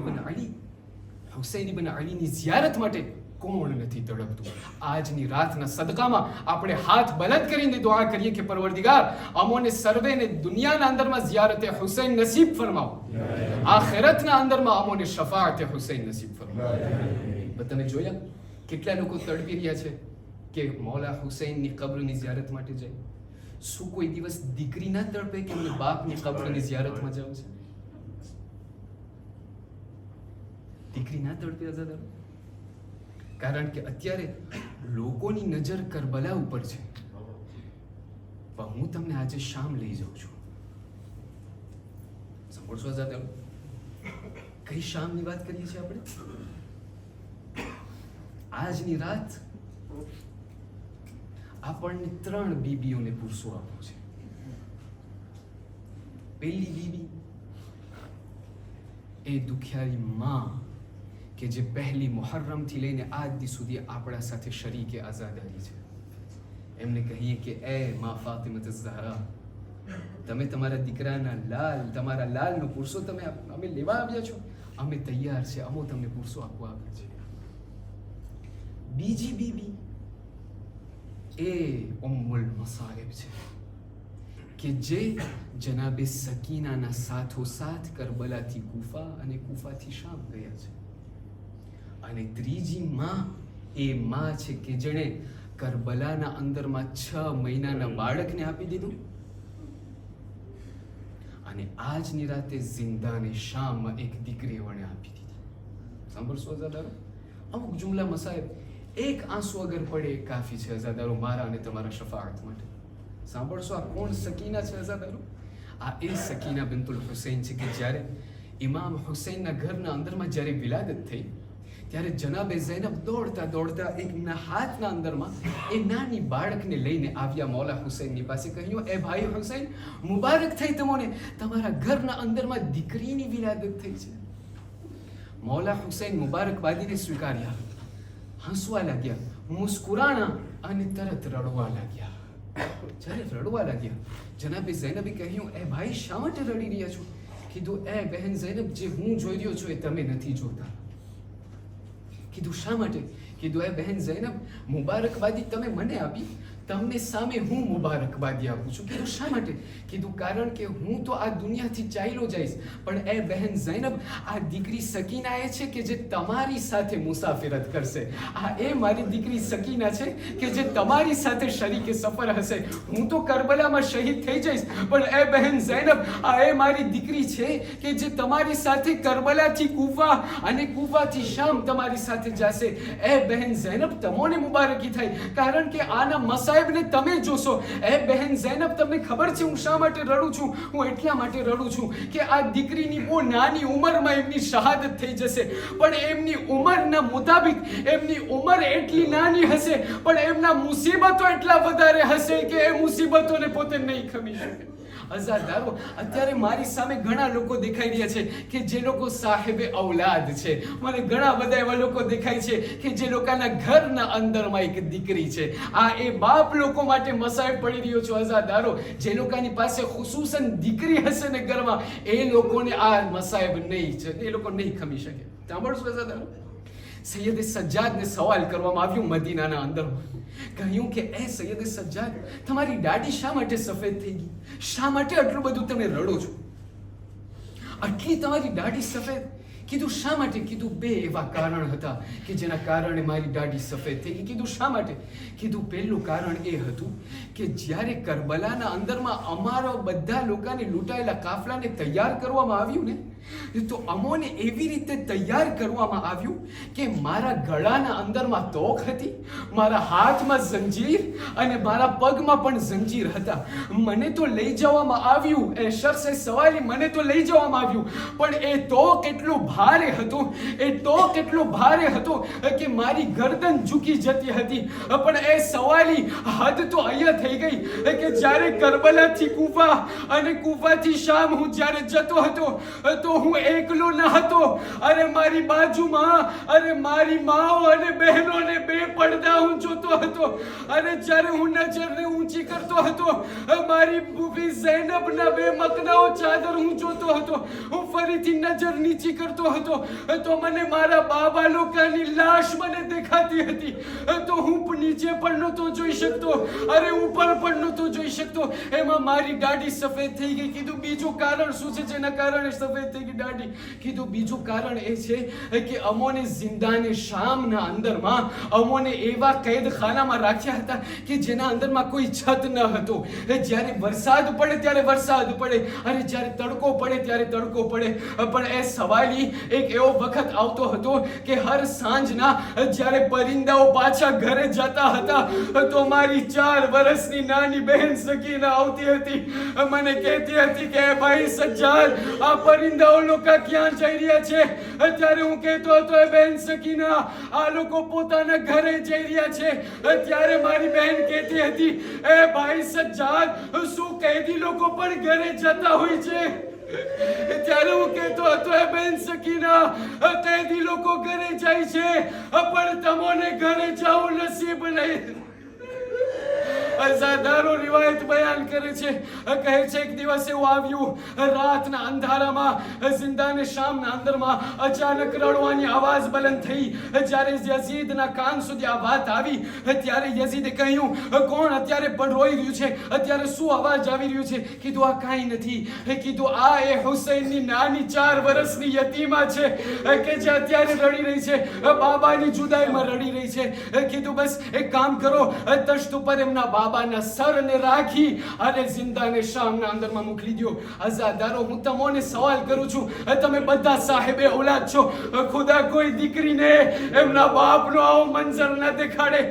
ઇબ્ન અલીની ઝિયારત માટે કોણ નથી તડપતું? આજની રાતના સદકામાં આપણે હાથ બલંદ કરીને દુઆ કરીએ કે પરવરદિગાર, અમોને સર્વેને દુનિયાના અંદરમાં ઝિયારતે હુસૈન નસીબ ફરમાવો, આખિરતના અંદરમાં અમોને શફાઅતે હુસૈન નસીબ ફરમાવો. તમે જોયા કેટલા લોકો તડપી રહ્યા છે કે મૌલા હુસૈનની કબ્રની ઝિયારત માટે જાય? શું કોઈ દિવસ દીકરી ના તડપે કે મને બાપની કબ્રની ઝિયારતમાં જવું છે? દીકરી ના તડપે આઝાદારો? કારણ કે અત્યારે લોકોની નજર કરબલા ઉપર છે. પણ હું તમને આજે શામ લઈ જાઉં છું. સાંભળશો આઝાદારો, કઈ શામની વાત કરીએ છીએ આપણે? આજની રાત આપણને 3 બીબીઓને પુરસો આપવો છે. પહેલી બીબી એ દુખિયારી માં કે જે પહેલી મુહર્રમ થી લઈને આજ દી સુધી આપણા સાથે શરીકે આઝાદારી છે. એમને કહીએ કે એ માં ફાતિમત ઝહરા, તમે તમારા દીકરાના લાલ, તમારા લાલનો પુરસો તમે અમે લેવા આવ્યા છો, અમે તૈયાર છે, અમો તમને પુરસો આપવા આવ્યા છે. બીજી બીબી એ ઉમ્મુલ મસાઇબ છે કે જે જનાબે સકીનાના સાથોસાથ કરબલાથી કૂફા અને કૂફાથી શામ ગયા છે. અને ત્રીજી માં એ માં છે કે જેણે કરબલાના અંદરમાં 6 મહિનાના બાળકને આપી દીધું અને આજની રાતે જિંદાને શામમાં એક દીકરી વણે આપી દીધી. સાંભળશો આઝાદારો, અમુક જુમલા મસાઇબ, એક આંસુ અગર પડે કાફી છે આઝાદારો મારા અને તમારા શફાઅત માટે. સાંભળશો, આ કોણ સકીના છે આઝાદારો? આ એ સકીના બિન્તુલ હુસૈન છે કે જ્યારે ઇમામ હુસૈનના ઘરના અંદરમાં જ્યારે વિલાદત થઈ ત્યારે જનાબે ઝૈનબ દોડતા દોડતા એકના હાથના અંદરમાં એ નાની બાળકને લઈને આવ્યા મૌલા હુસૈનની પાસે. કહ્યું, એ ભાઈ હુસૈન, મુબારક થઈ તમને, તમારા ઘરના અંદરમાં દીકરીની વિલાદત થઈ છે. મૌલા હુસૈન મુબારકબાદીને સ્વીકાર્યા, હસવા લાગ્યા, મુસ્કુરાણા અને તરત રડવા લાગ્યા. જ્યારે રડવા લાગ્યા જનાબે ઝૈનબે કહ્યું, એ ભાઈ શા માટે રડી રહ્યા છો? કીધું, એ બહેન ઝૈનબ, જે હું જોઈ રહ્યો છું એ તમે નથી જોતા. કીધું, શા માટે? કીધું, એ બહેન ઝૈનબ, મુબારકબાદી તમે મને આપી, તમને સામે હું મુબારકબાદી આપું છું. કીધું, શા માટે? કીધું, કારણ કે હું તો આ દુનિયાથી ચાલ્યો જઈશ, પણ એ બહેન ઝૈનબ, આ દીકરી સકીના એ છે કે જે તમારી સાથે મુસાફિરત કરશે. આ એ મારી દીકરી સકીના છે કે જે તમારી સાથે શરીકે સફર હશે. હું તો કરબલામાં શહીદ થઈ જઈશ, પણ એ બહેન ઝૈનબ, આ એ મારી દીકરી છે કે જે તમારી સાથે કરબલાથી કૂફા અને કૂફાથી શામ તમારી સાથે જશે. એ બહેન ઝૈનબ, તમોને મુબારકી થાય, કારણ કે આના મસાઇબને તમે જોશો. એ બહેન ઝૈનબ, તમને ખબર છે હું શા માટે રડું છું? હું એટલા માટે રડું છું કે આ દીકરીની બહુ નાની ઉંમરમાં એમની શહાદત થઈ જશે, પણ એમની ઉંમરના મુતાબિક એમની ઉંમર એટલી નાની હશે પણ એમના મુસીબતો એટલા વધારે હશે કે એ મુસીબતોને પોતે નહીં ખમી શકે. આઝાદારો, અત્યારે મારી સામે ઘણા લોકો દેખાઈ રહ્યા છે કે જે લોકો સાહેબે ઔલાદ છે. મને ઘણા બધા એવા લોકો દેખાય છે કે જે લોકોના ઘરના અંદરમાં એક દીકરી છે. આ એ બાપ લોકો માટે મસાઇબ પડી રહ્યો છો આઝાદારો. જે લોકોની પાસે ખુસૂસન દીકરી હશે ને ઘરમાં, એ લોકોને આ મસાઇબ નહીં છે, એ લોકો નહીં ખમી શકે. સાંભળશો આઝાદારો, સૈયદ સજ્જાદને સવાલ કરવામાં આવ્યું મદીનાના અંદરમાં. કહ્યું કે એ સૈયદ સજ્જાદ, તમારી દાઢી શા માટે સફેદ થઈ ગઈ? શા માટે આટલું બધું તમે રડો છો? આટલી તમારી દાઢી સફેદ? કીધું, શા માટે? કીધું, 2 એવા કારણ હતા કે જેના કારણે મારી દાઢી સફેદ થઈ ગઈ. કીધું, શા માટે? કીધું, પહેલું કારણ એ હતું કે જ્યારે કરબલાના અંદરમાં અમારા બધા લોકોને લૂંટાયેલા કાફલાને તૈયાર કરવામાં આવ્યું ને, તો અમોને એવી રીતે તૈયાર કરવામાં આવ્યું કે મારા ગળાના અંદરમાં તોક હતી, મારા હાથમાં જંજીર અને મારા પગમાં પણ જંજીર હતા. મને તો લઈ જવામાં આવ્યું, એ શખ્સે સવાલી મને તો લઈ જવામાં આવ્યું, પણ એ તોક એટલું ભારે હતું, એ તોક એટલું ભારે હતું કે મારી ગરદન ઝૂકી જતી હતી. પણ એ સવાલી હદ તો અહીંયા થઈ ગઈ કે જ્યારે કરબલાથી કૂફા અને કૂફાથી શામ હું જ્યારે જતો હતો તો તો હું એકલો ન હતો. અરે મારી બાજુમાં મારી માઓ અને બહેનોને બે પડદા હું જોતો હતો. અને જ્યારે હું નજરને ઊંચી કરતો હતો, મારી બુબી ઝૈનબના બે મકનાઓ ચાદર હું જોતો હતો. હું ફરીથી નજર નીચી કરતો હતો તો મને મારા બાબા લોકોની લાશ મને દેખાતી હતી. તો હું નીચે પણ નહોતો જોઈ શકતો, ઉપર પણ નહોતો જોઈ શકતો. એમાં મારી દાઢી સફેદ થઈ ગઈ. કીધું બીજું કારણ શું છે જેના કારણે સફેદ થઈ ગઈ દાઢી? કીધું બીજું કારણ એ છે કે અમોને જિંદાને શામના અંદરમાં અમોને એવા કેદખાનામાં રાખ્યા હતા કે જેના અંદરમાં કોઈ છત ન હતો. જ્યારે વરસાદ પડે ત્યારે વરસાદ પડે, અને જ્યારે તડકો પડે ત્યારે તડકો પડે. પણ એ સવાલી એક એવો વખત આવતો હતો કે હર સાંજના જ્યારે પરિંદાઓ પાછા ઘરે જતા હતા તો મારી 4 વર્ષની નાની બહેન સકીના આવતી હતી. મને કહેતી હતી કે ભાઈ સજ્જાદ, આ પરિંદાઓ લોકો ક્યાં જઈ રહ્યા છે? ત્યારે હું કહેતો હતો, એ બહેન સકીના, આ લોકો પોતાના ઘરે જઈ રહ્યા છે. ત્યારે મારી બહેન કહેતી હતી, એ ભાઈ સજ્જાદ, શું કૈદી લોકો પણ ઘરે જતા હોય છે? ત્યારે હું કહેતો હતો, એ બેન સકીના, કૈદી લોકો ઘરે જાય છે પણ તમોને ઘરે જવું નસીબ નહીં. અઝાદારો રિવાયત બયાન કરે છે, કહે છે એક દિવસ એવું આવ્યું, રાતના અંધારામાં જિંદાને શામના અંદરમાં અચાનક રડવાની આવાજ બલંદ થઈ. જ્યારે યઝીદના કાન સુધી આ વાત આવી ત્યારે યઝીદે કહ્યું, કોણ અત્યારે પણ રોઈ રહ્યું છે? અત્યારે શું અવાજ આવી રહ્યું છે? કીધું આ કાંઈ નથી. કીધું આ એ હુસૈનની નાની 4 વર્ષની યતીમા છે કે જે અત્યારે રડી રહી છે, બાબાની જુદાઈમાં રડી રહી છે. કીધું બસ એક કામ કરો, તશ્ત ઉપર એમના બાબાના સરને રાખી અને જિંદાને શામના અંદરમાં મોકલી દો. અઝાદારો, હું તમને સવાલ કરું છું, તમે બધા સાહેબે ઓલાદ છો. ખુદા કોઈ દીકરીને એમના બાપનો આવો મંઝર ન દેખાડે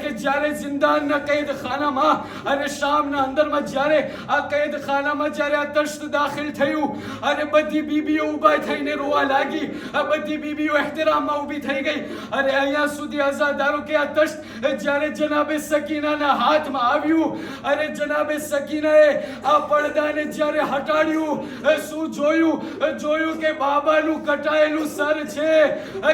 કે જ્યારે જિંદાનના કેદખાનામાં અને શામના અંદરમાં જ્યારે આ કેદખાનામાં જ્યારે આ તશ્ત દાખલ થયું અને બધી બીબીઓ ઊભા થઈને રોવા લાગી. બધી બીબીઓ એહતરામમાં ઊભી થઈ ગઈ. અને અહીંયા સુધી અઝાદારો કે આ તશ્ત જ્યારે જનાબે સકીનાના હાથમાં આવ્યું અને જનાબે સકીનાએ આ પડદાને જ્યારે હટાડ્યું, શું જોયું? જોયું કે બાબાનું કટાયેલું સર છે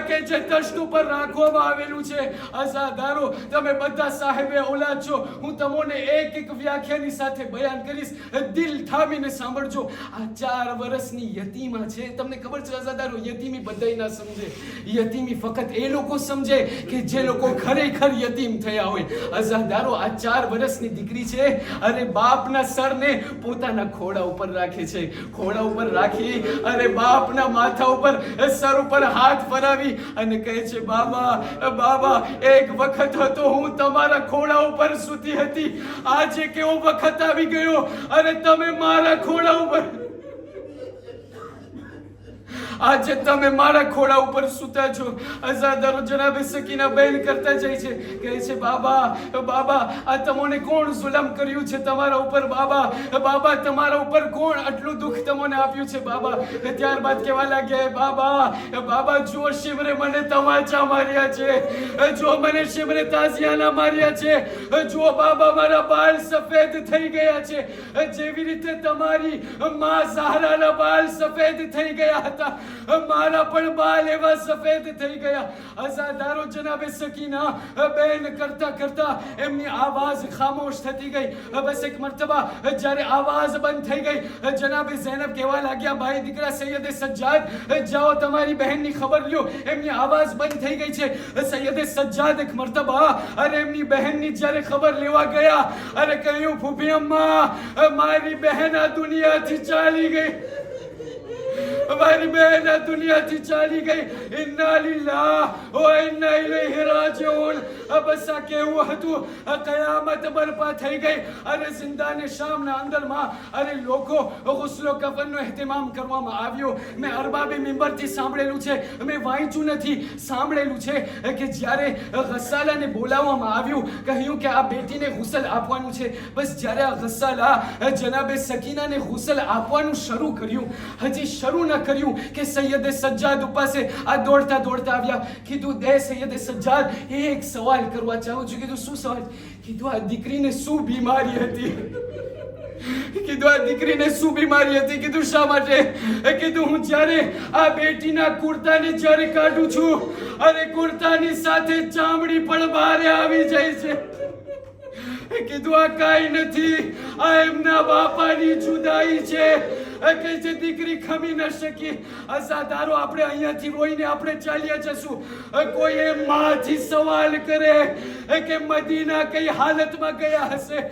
કે જે તશ્ત ઉપર રાખવામાં આવેલું છે. અઝાદારો, તમે બધા સાહેબે ઓલાદ છો. હું તમને એક એક વ્યાખ્યાની સાથે બયાન કરીશ, દિલ થામીને સાંભળજો. આ 4 વર્ષની યતીમા છે. તમને ખબર છે અઝાદારો, યતીમી બધાય ના સમજે. યતીમી ફક્ત એ લોકો સમજે કે જે લોકો ખરેખર યતીમ થયા હોય. અઝાદારો, આ 4 વર્ષની દીકરી છે અને બાપના સરને પોતાના ખોડા ઉપર રાખે છે. ખોડા ઉપર રાખી અને બાપના માથા ઉપર, સર ઉપર હાથ ફરાવી અને કહે છે, બાબા, બાબા, એક વખત હતો હું તમારા ખોડા ઉપર સૂતી હતી. આજે કેવો વખત આવી ગયો અને તમે મારા ખોડા ઉપર, આજે તમે મારા ખોડા ઉપર સૂતા છો. અઝાદારો, જનાબે સકીના બહેન કરતા જાય છે, કહે છે, બાબા, બાબા, આ તમને કોણ જુલમ કર્યું છે તમારા ઉપર? બાબા, બાબા, તમારા ઉપર કોણ આટલું દુઃખ તમને આપ્યું છે? બાબા. ત્યારબાદ કહેવા લાગ્યા, બાબા, બાબા, જો શિવરે મને તમાચા માર્યા છે, જો મને શિવરે તાઝિયાના માર્યા છે, જો બાબા મારા બાલ સફેદ થઈ ગયા છે, જેવી રીતે તમારી માં ઝહરાના બાલ સફેદ થઈ ગયા હતા, મારા પણ બાલ એવા સફેદ થઈ ગયા. અઝાદારો, જનાબે સકીના બેન કરતા કરતા એમની આવાજ ખામોશ થતી ગઈ. બસ એક મરતબા જ્યારે આવાજ બંધ થઈ ગઈ, જનાબે ઝૈનબ કહેવા લાગ્યા, ભાઈ દીકરા સૈયદે સજ્જાદ, જાઓ તમારી બહેનની ખબર લ્યો. એમની આવાજ બંધ થઈ ગઈ છે. સૈયદે સજ્જાદ એક મરતબા અને એમની બહેનની જ્યારે ખબર લેવા ગયા અને કહ્યું, ફૂફી અમ્મા, મારી બહેન આ દુનિયાથી ચાલી ગઈ. મારી બહેન આ દુનિયાથી ચાલી ગઈ. ઇન્ના લિલ્લાહ વ ઇન્ના ઇલૈહિ રાજિઉન. બસ આ કેવું હતું, કયામત બરપા થઈ ગઈ અને જિંદાને શામના અંદરમાં અને લોકો ગુસ્લો કફનનો ehtimam કરવામાં આવ્યો. મેં અરબાબે મિંબરથી સાંભળેલું છે, મેં વાંચ્યું નથી, સાંભળેલું છે કે જ્યારે ગસ્સાલાને બોલાવવામાં આવ્યું, કહ્યું કે આ બેટીને ગુસલ આપવાનું છે. બસ જ્યારે આ ગસ્સાલા જનાબે સકીનાને ગુસલ આપવાનું શરૂ કર્યું, હજી શરૂ ન કર્યું કે સૈયદે સજ્જાદ પાસે આ દોડતા દોડતા આવ્યા. કીધું, દે સૈયદે સજ્જાદ, એક સવાલ કરવા ચાહું છું. કીધું, શું સવાલ? કીધું, આ દીકરીને શું બીમારી હતી? કીધું આ દીકરીને શું બીમારી હતી, કીધું શા માટે, કીધું હું જ્યારે આ બેટીના કુર્તાને જ્યારે કાઢું છું અને કુર્તાની સાથે ચામડી પણ બહાર આવી જાય છે. કીધું આ કાંઈ નથી, આ એમના બાપાની જુદાઈ છે કે જે દીકરી ખમી ન શકી. અસાધારો આપણે અહીંયાથી રોઈને આપણે ચાલ્યા જશું. કોઈ એ માથી સવાલ કરે કે મદીના કઈ હાલતમાં ગયા હશે.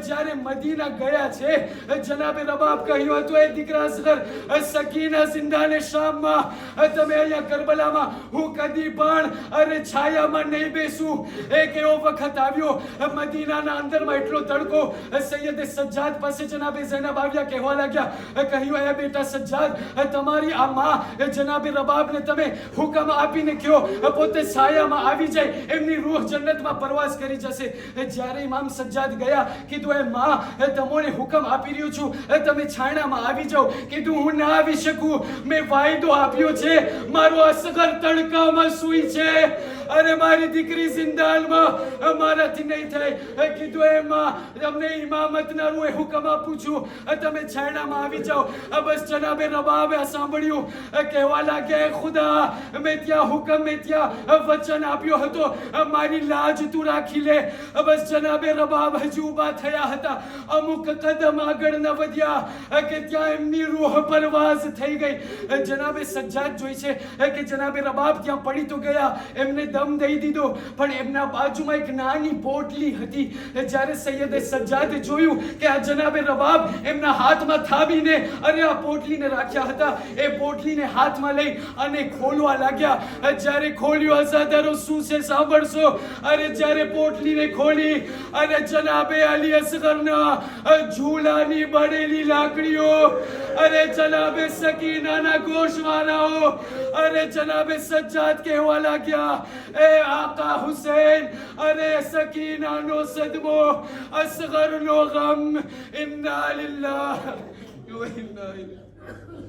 જ્યારે મદીના ગયા છે, જનાબે રબાબ કહ્યું હતું, એ દીકરા અસગર, સકીના જિંદાને શામમાં, તમે અહીંયા કરબલામાં હું કદી પણ છાયામાં નહીં બેસું. એક એવો વખત આવ્યો મદીનાના અંદરમાં એટલો તડકો. સૈયદ સજ્જાદ પાસે જનાબે ઝૈનબ આવ્યા, કહેવા લાગ્યા, કહ્યું, એ બેટા સજ્જાદ, તમારી આ માં જનાબે રબાબને તમે હુકમ આપીને કહો પોતે છાયામાં આવી જાય, એમની રૂહ જન્નતમાં પ્રવાસ કરી જશે. જ્યારે ઇમામ સજ્જાદ ગયા, કીધું, એ માં, તમને હુકમ આપી રહ્યો છું, તમે છાયણામાં આવી જાઓ. કીધું, હું ના આવી શકું, મેં વાયદો આપ્યો છે, મારો અસગર તડકામાં સૂઈ છે, અરે મારી દીકરી જિંદાલમાં, મારાથી નહીં થાય. કીધું, એ માં, તમને ઇમામતના રૂએ હુકમ આપું છું, તમે છાયણામાં આવી જાઓ. બસ જનાબે રબાબે સાંભળ્યું, કહેવા લાગ્યા, ખુદા, મેં ત્યાં હુકમ, મેં ત્યાં વચન આપ્યો હતો, મારી લાજ તું રાખી લે. બસ જનાબે રબાબ હજુ ઊભા થયા હતા, અમુક કદમ આગળ ન વધ્યા કે ત્યાં એમની રૂહ પરવાઝ થઈ ગઈ. જનાબે સજ્જાદ જોઈ છે કે જનાબે રબાબ ત્યાં પડી તો ગયા, એમને દમ દઈ દીધો, પણ એમના બાજુમાં એક નાની પોટલી હતી. જ્યારે સૈયદે સજ્જાદે જોયું કે આ જનાબે રબાબ એમના હાથમાં થાબીને અને આ પોટલીને રાખ્યા હતા, એ પોટલીને હાથમાં લઈ અને ખોલવા લાગ્યા. જ્યારે ખોલ્યું, અસાધારો શું છે સાંભળશો. અરે જ્યારે પોટલીને ખોલી અને જનાબે અલી અસગરના ઝૂલાની બળેલી લાકડીઓ, અરે જનાબે સકીનાના ગોશવાનાઓ, અરે જનાબે સજ્જાદ કહેવા લાગ્યા, એ આકા હુસૈન, અરે સકીનાનો સદમો, અસગરનો ગમ, ઇન્ના લિલ્લાહ wa inna ઇલૈહિ